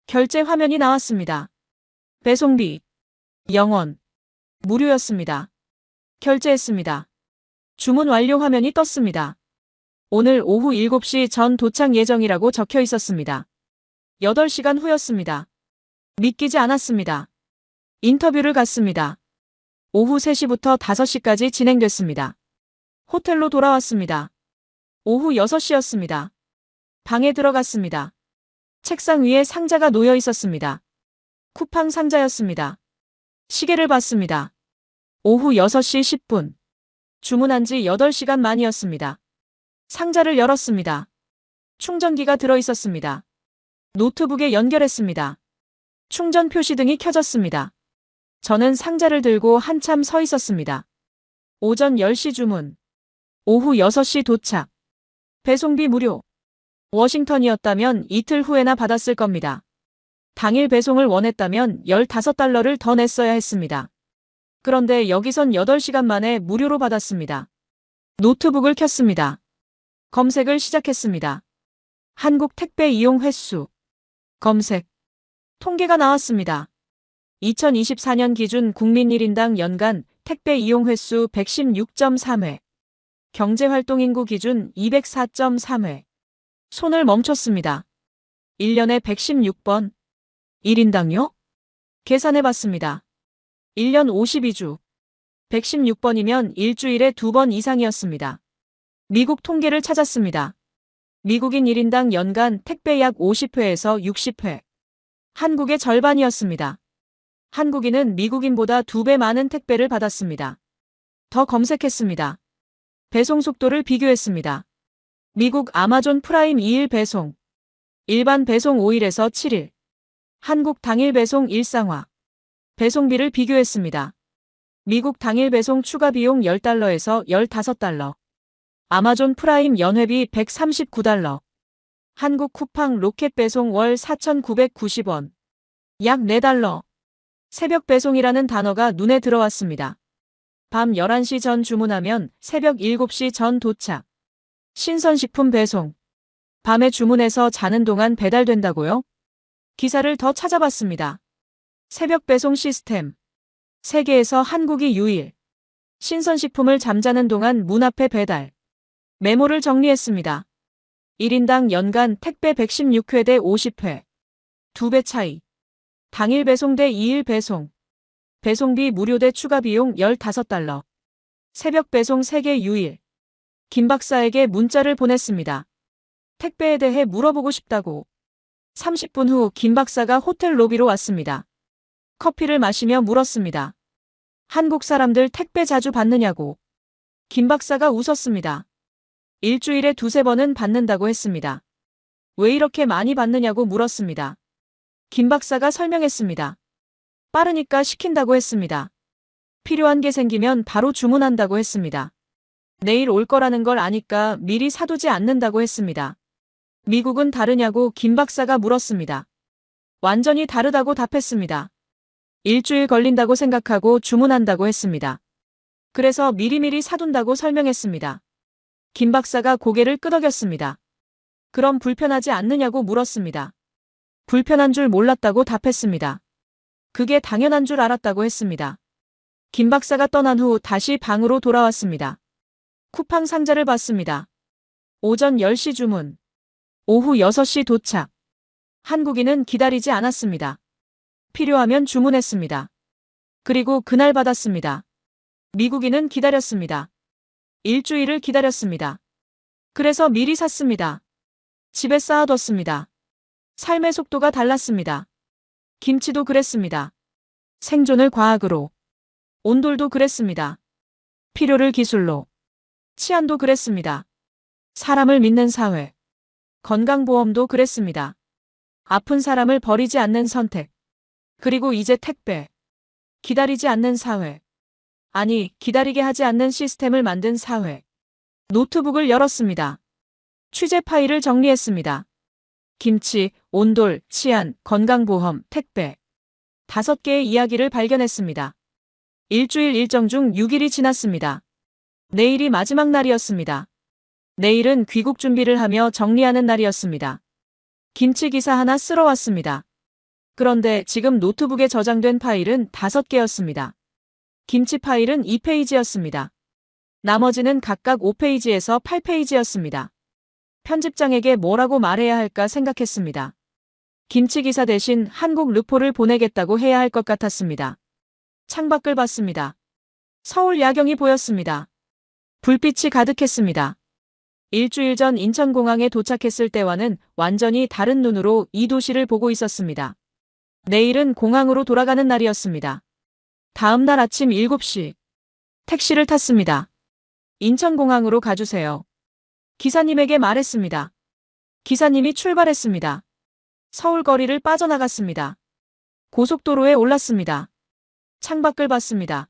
결제 화면이 나왔습니다. 배송비 0원. 무료였습니다. 결제했습니다. 주문 완료 화면이 떴습니다. 오늘 오후 7시 전 도착 예정이라고 적혀 있었습니다. 8시간 후였습니다. 믿기지 않았습니다. 인터뷰를 갔습니다. 오후 3시부터 5시까지 진행됐습니다. 호텔로 돌아왔습니다. 오후 6시였습니다. 방에 들어갔습니다. 책상 위에 상자가 놓여 있었습니다. 쿠팡 상자였습니다. 시계를 봤습니다. 오후 6시 10분. 주문한 지 8시간 만이었습니다. 상자를 열었습니다. 충전기가 들어 있었습니다. 노트북에 연결했습니다. 충전 표시등이 켜졌습니다. 저는 상자를 들고 한참 서 있었습니다. 오전 10시 주문. 오후 6시 도착. 배송비 무료. 워싱턴이었다면 이틀 후에나 받았을 겁니다. 당일 배송을 원했다면 15달러를 더 냈어야 했습니다. 그런데 여기선 8시간 만에 무료로 받았습니다. 노트북을 켰습니다. 검색을 시작했습니다. 한국 택배 이용 횟수. 검색. 통계가 나왔습니다. 2024년 기준 국민 1인당 연간 택배 이용 횟수 116.3회. 경제활동 인구 기준 204.3회. 손을 멈췄습니다. 1년에 116번. 1인당요? 계산해봤습니다. 1년 52주. 116번이면 일주일에 2번 이상이었습니다. 미국 통계를 찾았습니다. 미국인 1인당 연간 택배 약 50회에서 60회. 한국의 절반이었습니다. 한국인은 미국인보다 2배 많은 택배를 받았습니다. 더 검색했습니다. 배송 속도를 비교했습니다. 미국 아마존 프라임 2일 배송. 일반 배송 5일에서 7일. 한국 당일 배송 일상화. 배송비를 비교했습니다. 미국 당일 배송 추가 비용 10달러에서 15달러. 아마존 프라임 연회비 139달러. 한국 쿠팡 로켓 배송 월 4,990원. 약 4달러. 새벽 배송이라는 단어가 눈에 들어왔습니다. 밤 11시 전 주문하면 새벽 7시 전 도착. 신선식품 배송. 밤에 주문해서 자는 동안 배달된다고요? 기사를 더 찾아봤습니다. 새벽 배송 시스템. 세계에서 한국이 유일. 신선식품을 잠자는 동안 문 앞에 배달. 메모를 정리했습니다. 1인당 연간 택배 116회 대 50회. 2배 차이. 당일 배송 대 2일 배송. 배송비 무료 대 추가 비용 15달러. 새벽 배송 세계 유일. 김 박사에게 문자를 보냈습니다. 택배에 대해 물어보고 싶다고. 30분 후 김 박사가 호텔 로비로 왔습니다. 커피를 마시며 물었습니다. 한국 사람들 택배 자주 받느냐고. 김 박사가 웃었습니다. 일주일에 2~3번은 받는다고 했습니다. 왜 이렇게 많이 받느냐고 물었습니다. 김 박사가 설명했습니다. 빠르니까 시킨다고 했습니다. 필요한 게 생기면 바로 주문한다고 했습니다. 내일 올 거라는 걸 아니까 미리 사두지 않는다고 했습니다. 미국은 다르냐고 김 박사가 물었습니다. 완전히 다르다고 답했습니다. 일주일 걸린다고 생각하고 주문한다고 했습니다. 그래서 미리미리 사둔다고 설명했습니다. 김 박사가 고개를 끄덕였습니다. 그럼 불편하지 않느냐고 물었습니다. 불편한 줄 몰랐다고 답했습니다. 그게 당연한 줄 알았다고 했습니다. 김 박사가 떠난 후 다시 방으로 돌아왔습니다. 쿠팡 상자를 봤습니다. 오전 10시 주문. 오후 6시 도착. 한국인은 기다리지 않았습니다. 필요하면 주문했습니다. 그리고 그날 받았습니다. 미국인은 기다렸습니다. 일주일을 기다렸습니다. 그래서 미리 샀습니다. 집에 쌓아뒀습니다. 삶의 속도가 달랐습니다. 김치도 그랬습니다. 생존을 과학으로. 온돌도 그랬습니다. 필요를 기술로. 치안도 그랬습니다. 사람을 믿는 사회. 건강보험도 그랬습니다. 아픈 사람을 버리지 않는 선택. 그리고 이제 택배. 기다리지 않는 사회. 아니, 기다리게 하지 않는 시스템을 만든 사회. 노트북을 열었습니다. 취재 파일을 정리했습니다. 김치, 온돌, 치안, 건강보험, 택배. 5개의 이야기를 발견했습니다. 일주일 일정 중 6일이 지났습니다. 내일이 마지막 날이었습니다. 내일은 귀국 준비를 하며 정리하는 날이었습니다. 김치 기사 하나 쓰러 왔습니다. 그런데 지금 노트북에 저장된 파일은 5개였습니다. 김치 파일은 2페이지였습니다. 나머지는 각각 5페이지에서 8페이지였습니다. 편집장에게 뭐라고 말해야 할까 생각했습니다. 김치 기사 대신 한국 르포를 보내겠다고 해야 할 것 같았습니다. 창밖을 봤습니다. 서울 야경이 보였습니다. 불빛이 가득했습니다. 일주일 전 인천공항에 도착했을 때와는 완전히 다른 눈으로 이 도시를 보고 있었습니다. 내일은 공항으로 돌아가는 날이었습니다. 다음 날 아침 7시. 택시를 탔습니다. 인천공항으로 가주세요. 기사님에게 말했습니다. 기사님이 출발했습니다. 서울 거리를 빠져나갔습니다. 고속도로에 올랐습니다. 창밖을 봤습니다.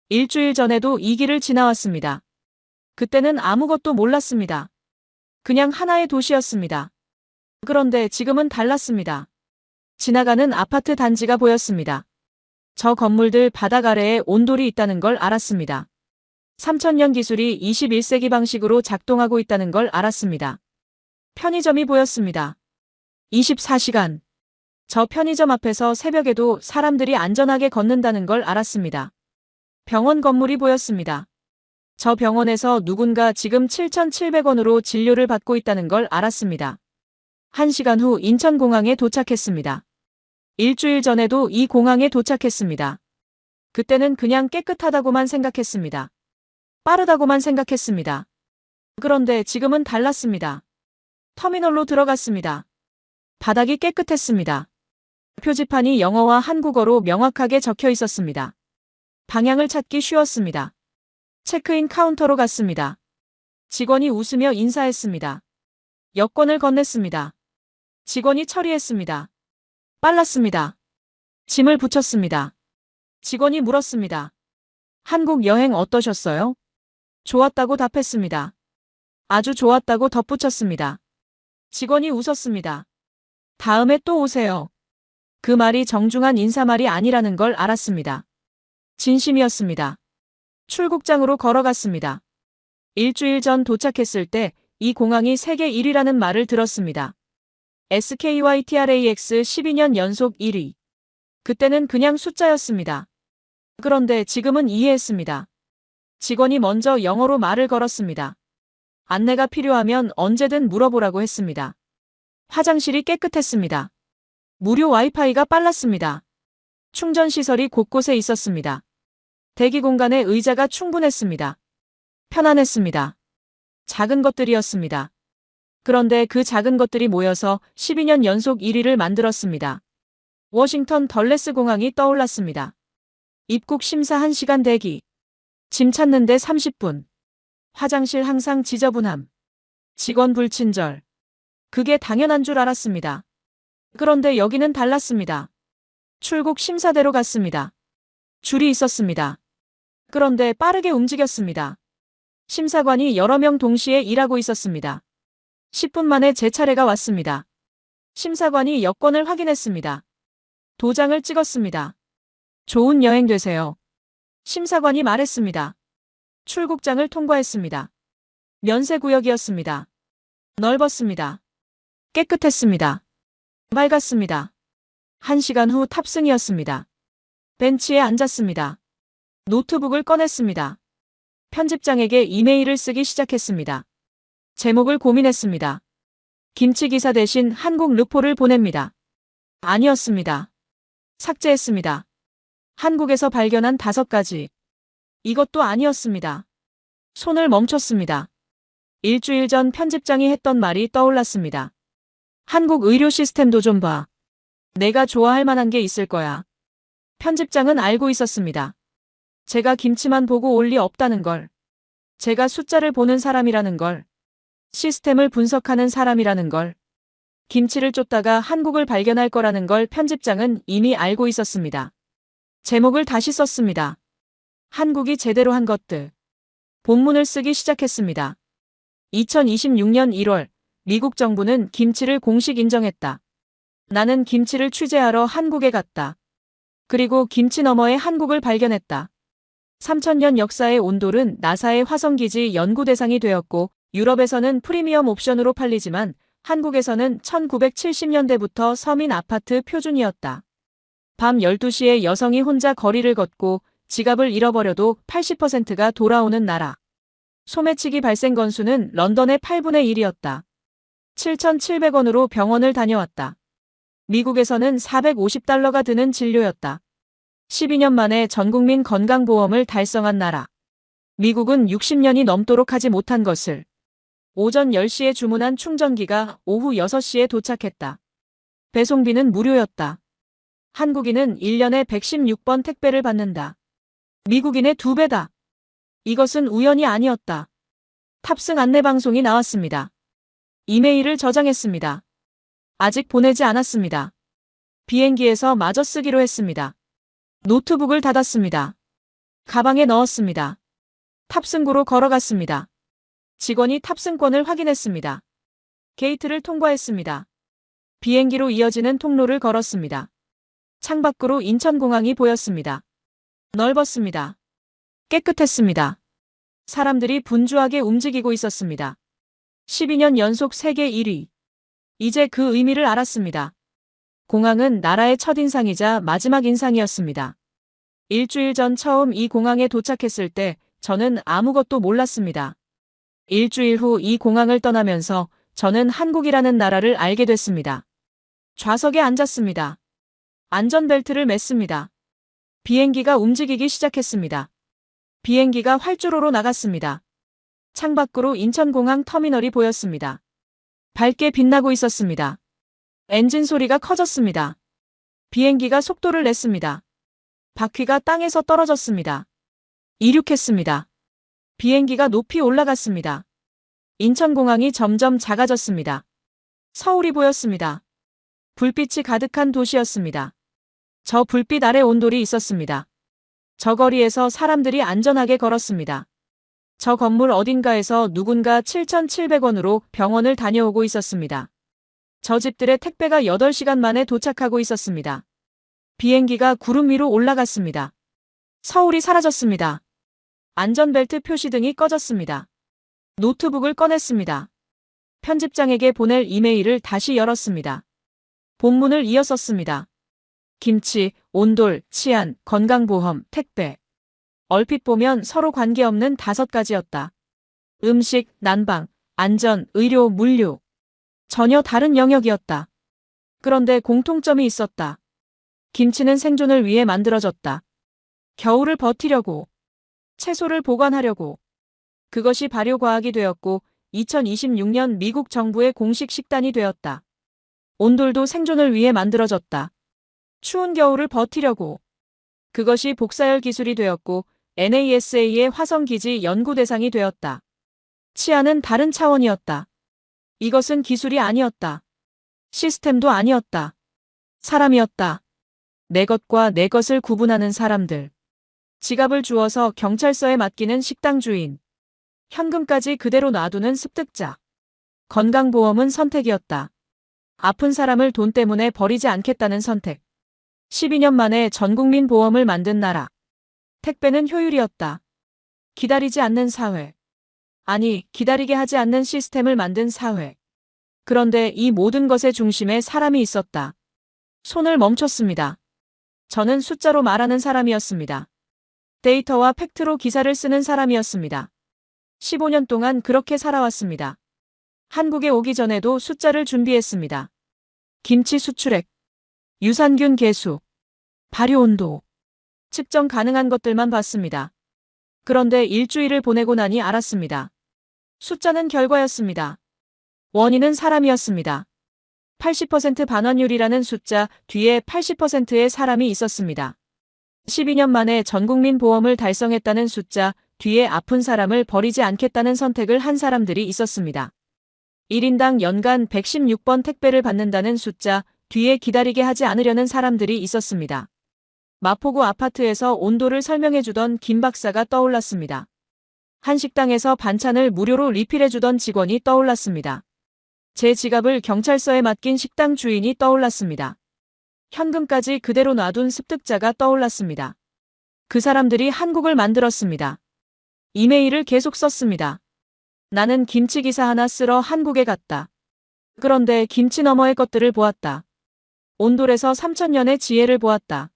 일주일 전에도 이 길을 지나왔습니다. 그때는 아무것도 몰랐습니다. 그냥 하나의 도시였습니다. 그런데 지금은 달랐습니다. 지나가는 아파트 단지가 보였습니다. 저 건물들 바닥 아래에 온돌이 있다는 걸 알았습니다. 3000년 기술이 21세기 방식으로 작동하고 있다는 걸 알았습니다. 편의점이 보였습니다. 24시간. 저 편의점 앞에서 새벽에도 사람들이 안전하게 걷는다는 걸 알았습니다. 병원 건물이 보였습니다. 저 병원에서 누군가 지금 7,700원으로 진료를 받고 있다는 걸 알았습니다. 1시간 후 인천공항에 도착했습니다. 일주일 전에도 이 공항에 도착했습니다. 그때는 그냥 깨끗하다고만 생각했습니다. 빠르다고만 생각했습니다. 그런데 지금은 달랐습니다. 터미널로 들어갔습니다. 바닥이 깨끗했습니다. 표지판이 영어와 한국어로 명확하게 적혀 있었습니다. 방향을 찾기 쉬웠습니다. 체크인 카운터로 갔습니다. 직원이 웃으며 인사했습니다. 여권을 건넸습니다. 직원이 처리했습니다. 빨랐습니다. 짐을 붙였습니다. 직원이 물었습니다. 한국 여행 어떠셨어요? 좋았다고 답했습니다. 아주 좋았다고 덧붙였습니다. 직원이 웃었습니다. 다음에 또 오세요. 그 말이 정중한 인사말이 아니라는 걸 알았습니다. 진심이었습니다. 출국장으로 걸어갔습니다. 일주일 전 도착했을 때 이 공항이 세계 1위라는 말을 들었습니다. SKYTRAX 12년 연속 1위. 그때는 그냥 숫자였습니다. 그런데 지금은 이해했습니다. 직원이 먼저 영어로 말을 걸었습니다. 안내가 필요하면 언제든 물어보라고 했습니다. 화장실이 깨끗했습니다. 무료 와이파이가 빨랐습니다. 충전 시설이 곳곳에 있었습니다. 대기 공간에 의자가 충분했습니다. 편안했습니다. 작은 것들이었습니다. 그런데 그 작은 것들이 모여서 12년 연속 1위를 만들었습니다. 워싱턴 덜레스 공항이 떠올랐습니다. 입국 심사 1시간 대기. 짐 찾는데 30분. 화장실 항상 지저분함. 직원 불친절. 그게 당연한 줄 알았습니다. 그런데 여기는 달랐습니다. 출국 심사대로 갔습니다. 줄이 있었습니다. 그런데 빠르게 움직였습니다. 심사관이 여러 명 동시에 일하고 있었습니다. 10분 만에 제 차례가 왔습니다. 심사관이 여권을 확인했습니다. 도장을 찍었습니다. 좋은 여행 되세요. 심사관이 말했습니다. 출국장을 통과했습니다. 면세구역이었습니다. 넓었습니다. 깨끗했습니다. 맑았습니다. 1시간 후 탑승이었습니다. 벤치에 앉았습니다. 노트북을 꺼냈습니다. 편집장에게 이메일을 쓰기 시작했습니다. 제목을 고민했습니다. 김치 기사 대신 한국 르포를 보냅니다. 아니었습니다. 삭제했습니다. 한국에서 발견한 5가지. 이것도 아니었습니다. 손을 멈췄습니다. 일주일 전 편집장이 했던 말이 떠올랐습니다. 한국 의료 시스템도 좀 봐. 내가 좋아할 만한 게 있을 거야. 편집장은 알고 있었습니다. 제가 김치만 보고 올 리 없다는 걸. 제가 숫자를 보는 사람이라는 걸. 시스템을 분석하는 사람이라는 걸. 김치를 쫓다가 한국을 발견할 거라는 걸 편집장은 이미 알고 있었습니다. 제목을 다시 썼습니다. 한국이 제대로 한 것들. 본문을 쓰기 시작했습니다. 2026년 1월, 미국 정부는 김치를 공식 인정했다. 나는 김치를 취재하러 한국에 갔다. 그리고 김치 너머의 한국을 발견했다. 3000년 역사의 온돌은 나사의 화성기지 연구 대상이 되었고 유럽에서는 프리미엄 옵션으로 팔리지만 한국에서는 1970년대부터 서민 아파트 표준이었다. 밤 12시에 여성이 혼자 거리를 걷고 지갑을 잃어버려도 80%가 돌아오는 나라. 소매치기 발생 건수는 런던의 8분의 1이었다. 7,700원으로 병원을 다녀왔다. 미국에서는 450달러가 드는 진료였다. 12년 만에 전국민 건강보험을 달성한 나라. 미국은 60년이 넘도록 하지 못한 것을. 오전 10시에 주문한 충전기가 오후 6시에 도착했다. 배송비는 무료였다. 한국인은 1년에 116번 택배를 받는다. 미국인의 2배다. 이것은 우연이 아니었다. 탑승 안내방송이 나왔습니다. 이메일을 저장했습니다. 아직 보내지 않았습니다. 비행기에서 마저 쓰기로 했습니다. 노트북을 닫았습니다. 가방에 넣었습니다. 탑승구로 걸어갔습니다. 직원이 탑승권을 확인했습니다. 게이트를 통과했습니다. 비행기로 이어지는 통로를 걸었습니다. 창밖으로 인천공항이 보였습니다. 넓었습니다. 깨끗했습니다. 사람들이 분주하게 움직이고 있었습니다. 12년 연속 세계 1위. 이제 그 의미를 알았습니다. 공항은 나라의 첫인상이자 마지막 인상이었습니다. 일주일 전 처음 이 공항에 도착했을 때 저는 아무것도 몰랐습니다. 일주일 후 이 공항을 떠나면서 저는 한국이라는 나라를 알게 됐습니다. 좌석에 앉았습니다. 안전벨트를 맸습니다. 비행기가 움직이기 시작했습니다. 비행기가 활주로로 나갔습니다. 창밖으로 인천공항 터미널이 보였습니다. 밝게 빛나고 있었습니다. 엔진 소리가 커졌습니다. 비행기가 속도를 냈습니다. 바퀴가 땅에서 떨어졌습니다. 이륙했습니다. 비행기가 높이 올라갔습니다. 인천공항이 점점 작아졌습니다. 서울이 보였습니다. 불빛이 가득한 도시였습니다. 저 불빛 아래 온돌이 있었습니다. 저 거리에서 사람들이 안전하게 걸었습니다. 저 건물 어딘가에서 누군가 7,700원으로 병원을 다녀오고 있었습니다. 저 집들의 택배가 8시간 만에 도착하고 있었습니다. 비행기가 구름 위로 올라갔습니다. 서울이 사라졌습니다. 안전벨트 표시등이 꺼졌습니다. 노트북을 꺼냈습니다. 편집장에게 보낼 이메일을 다시 열었습니다. 본문을 이어 썼습니다. 김치, 온돌, 치안, 건강보험, 택배. 얼핏 보면 서로 관계없는 5가지였다. 음식, 난방, 안전, 의료, 물류. 전혀 다른 영역이었다. 그런데 공통점이 있었다. 김치는 생존을 위해 만들어졌다. 겨울을 버티려고. 채소를 보관하려고. 그것이 발효과학이 되었고 2026년 미국 정부의 공식 식단이 되었다. 온돌도 생존을 위해 만들어졌다. 추운 겨울을 버티려고. 그것이 복사열 기술이 되었고 NASA의 화성기지 연구 대상이 되었다. 치안은 다른 차원이었다. 이것은 기술이 아니었다. 시스템도 아니었다. 사람이었다. 내 것과 내 것을 구분하는 사람들. 지갑을 주워서 경찰서에 맡기는 식당 주인. 현금까지 그대로 놔두는 습득자. 건강보험은 선택이었다. 아픈 사람을 돈 때문에 버리지 않겠다는 선택. 12년 만에 전국민 보험을 만든 나라. 택배는 효율이었다. 기다리지 않는 사회. 아니, 기다리게 하지 않는 시스템을 만든 사회. 그런데 이 모든 것의 중심에 사람이 있었다. 손을 멈췄습니다. 저는 숫자로 말하는 사람이었습니다. 데이터와 팩트로 기사를 쓰는 사람이었습니다. 15년 동안 그렇게 살아왔습니다. 한국에 오기 전에도 숫자를 준비했습니다. 김치 수출액, 유산균 개수, 발효 온도, 측정 가능한 것들만 봤습니다. 그런데 일주일을 보내고 나니 알았습니다. 숫자는 결과였습니다. 원인은 사람이었습니다. 80% 반환율이라는 숫자 뒤에 80%의 사람이 있었습니다. 12년 만에 전국민 보험을 달성했다는 숫자 뒤에 아픈 사람을 버리지 않겠다는 선택을 한 사람들이 있었습니다. 1인당 연간 116번 택배를 받는다는 숫자 뒤에 기다리게 하지 않으려는 사람들이 있었습니다. 마포구 아파트에서 온도를 설명해주던 김 박사가 떠올랐습니다. 한식당에서 반찬을 무료로 리필해주던 직원이 떠올랐습니다. 제 지갑을 경찰서에 맡긴 식당 주인이 떠올랐습니다. 현금까지 그대로 놔둔 습득자가 떠올랐습니다. 그 사람들이 한국을 만들었습니다. 이메일을 계속 썼습니다. 나는 김치 기사 하나 쓰러 한국에 갔다. 그런데 김치 너머의 것들을 보았다. 온돌에서 3000년의 지혜를 보았다.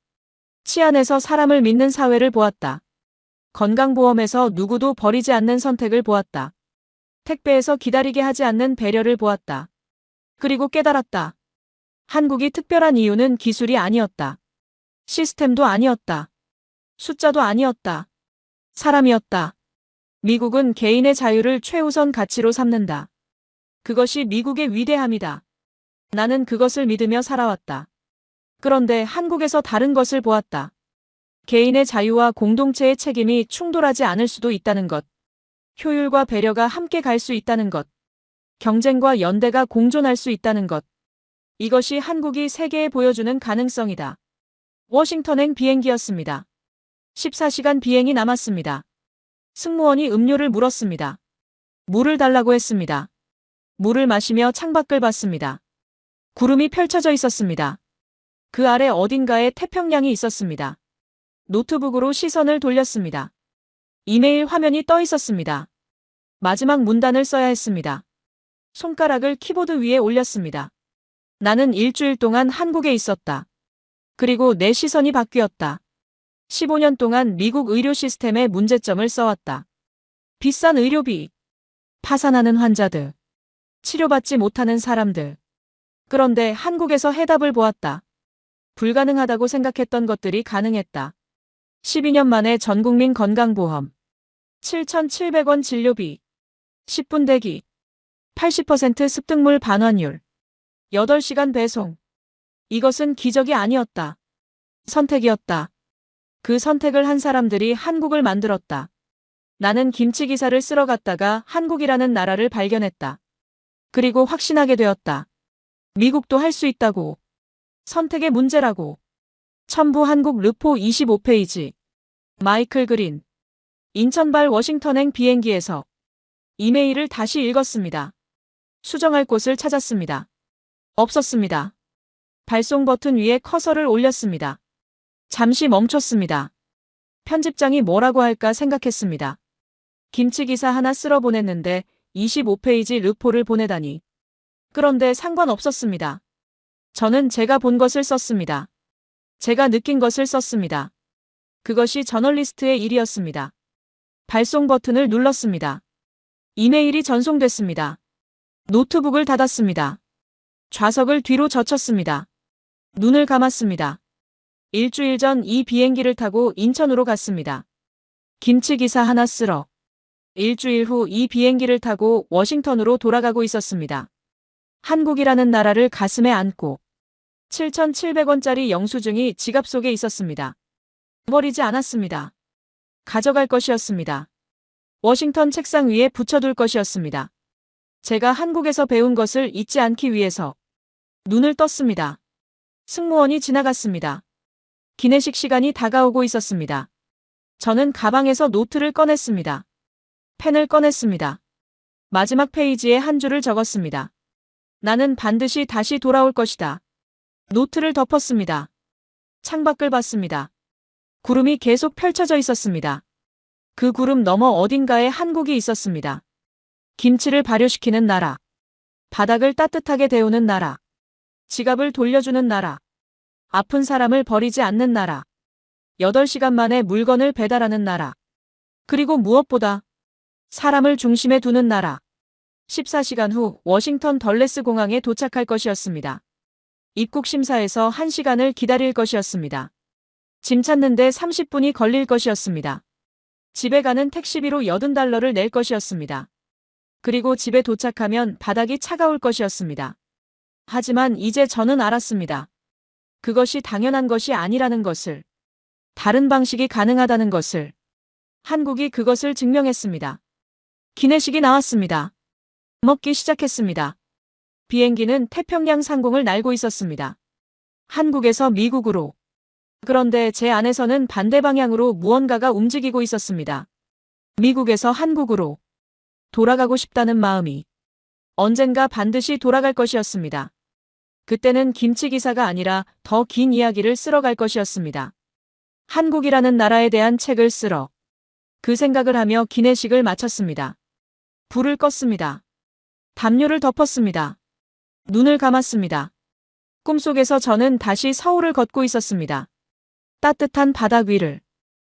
치안에서 사람을 믿는 사회를 보았다. 건강보험에서 누구도 버리지 않는 선택을 보았다. 택배에서 기다리게 하지 않는 배려를 보았다. 그리고 깨달았다. 한국이 특별한 이유는 기술이 아니었다. 시스템도 아니었다. 숫자도 아니었다. 사람이었다. 미국은 개인의 자유를 최우선 가치로 삼는다. 그것이 미국의 위대함이다. 나는 그것을 믿으며 살아왔다. 그런데 한국에서 다른 것을 보았다. 개인의 자유와 공동체의 책임이 충돌하지 않을 수도 있다는 것. 효율과 배려가 함께 갈 수 있다는 것. 경쟁과 연대가 공존할 수 있다는 것. 이것이 한국이 세계에 보여주는 가능성이다. 워싱턴행 비행기였습니다. 14시간 비행이 남았습니다. 승무원이 음료를 물었습니다. 물을 달라고 했습니다. 물을 마시며 창밖을 봤습니다. 구름이 펼쳐져 있었습니다. 그 아래 어딘가에 태평양이 있었습니다. 노트북으로 시선을 돌렸습니다. 이메일 화면이 떠 있었습니다. 마지막 문단을 써야 했습니다. 손가락을 키보드 위에 올렸습니다. 나는 일주일 동안 한국에 있었다. 그리고 내 시선이 바뀌었다. 15년 동안 미국 의료 시스템의 문제점을 써왔다. 비싼 의료비, 파산하는 환자들, 치료받지 못하는 사람들. 그런데 한국에서 해답을 보았다. 불가능하다고 생각했던 것들이 가능했다. 12년 만에 전국민 건강보험, 7,700원 진료비, 10분 대기, 80% 습득물 반환율, 8시간 배송. 이것은 기적이 아니었다. 선택이었다. 그 선택을 한 사람들이 한국을 만들었다. 나는 김치 기사를 쓰러 갔다가 한국이라는 나라를 발견했다. 그리고 확신하게 되었다. 미국도 할 수 있다고. 선택의 문제라고. 첨부 한국 르포 25페이지. 마이클 그린. 인천발 워싱턴행 비행기에서 이메일을 다시 읽었습니다. 수정할 곳을 찾았습니다. 없었습니다. 발송 버튼 위에 커서를 올렸습니다. 잠시 멈췄습니다. 편집장이 뭐라고 할까 생각했습니다. 김치 기사 하나 쓸어 보냈는데 25페이지 르포를 보내다니. 그런데 상관없었습니다. 저는 제가 본 것을 썼습니다. 제가 느낀 것을 썼습니다. 그것이 저널리스트의 일이었습니다. 발송 버튼을 눌렀습니다. 이메일이 전송됐습니다. 노트북을 닫았습니다. 좌석을 뒤로 젖혔습니다. 눈을 감았습니다. 일주일 전 이 비행기를 타고 인천으로 갔습니다. 김치 기사 하나 쓰러. 일주일 후 이 비행기를 타고 워싱턴으로 돌아가고 있었습니다. 한국이라는 나라를 가슴에 안고 7,700원짜리 영수증이 지갑 속에 있었습니다. 버리지 않았습니다. 가져갈 것이었습니다. 워싱턴 책상 위에 붙여둘 것이었습니다. 제가 한국에서 배운 것을 잊지 않기 위해서 눈을 떴습니다. 승무원이 지나갔습니다. 기내식 시간이 다가오고 있었습니다. 저는 가방에서 노트를 꺼냈습니다. 펜을 꺼냈습니다. 마지막 페이지에 한 줄을 적었습니다. 나는 반드시 다시 돌아올 것이다. 노트를 덮었습니다. 창밖을 봤습니다. 구름이 계속 펼쳐져 있었습니다. 그 구름 너머 어딘가에 한국이 있었습니다. 김치를 발효시키는 나라. 바닥을 따뜻하게 데우는 나라. 지갑을 돌려주는 나라. 아픈 사람을 버리지 않는 나라. 8시간 만에 물건을 배달하는 나라. 그리고 무엇보다 사람을 중심에 두는 나라. 14시간 후 워싱턴 덜레스 공항에 도착할 것이었습니다. 입국 심사에서 1시간을 기다릴 것이었습니다. 짐 찾는데 30분이 걸릴 것이었습니다. 집에 가는 택시비로 $80를 낼 것이었습니다. 그리고 집에 도착하면 바닥이 차가울 것이었습니다. 하지만 이제 저는 알았습니다. 그것이 당연한 것이 아니라는 것을. 다른 방식이 가능하다는 것을. 한국이 그것을 증명했습니다. 기내식이 나왔습니다. 먹기 시작했습니다. 비행기는 태평양 상공을 날고 있었습니다. 한국에서 미국으로. 그런데 제 안에서는 반대 방향으로 무언가가 움직이고 있었습니다. 미국에서 한국으로 돌아가고 싶다는 마음이. 언젠가 반드시 돌아갈 것이었습니다. 그때는 김치 기사가 아니라 더 긴 이야기를 쓸어 갈 것이었습니다. 한국이라는 나라에 대한 책을 쓸어. 그 생각을 하며 기내식을 마쳤습니다. 불을 껐습니다. 담요를 덮었습니다. 눈을 감았습니다. 꿈속에서 저는 다시 서울을 걷고 있었습니다. 따뜻한 바닥 위를.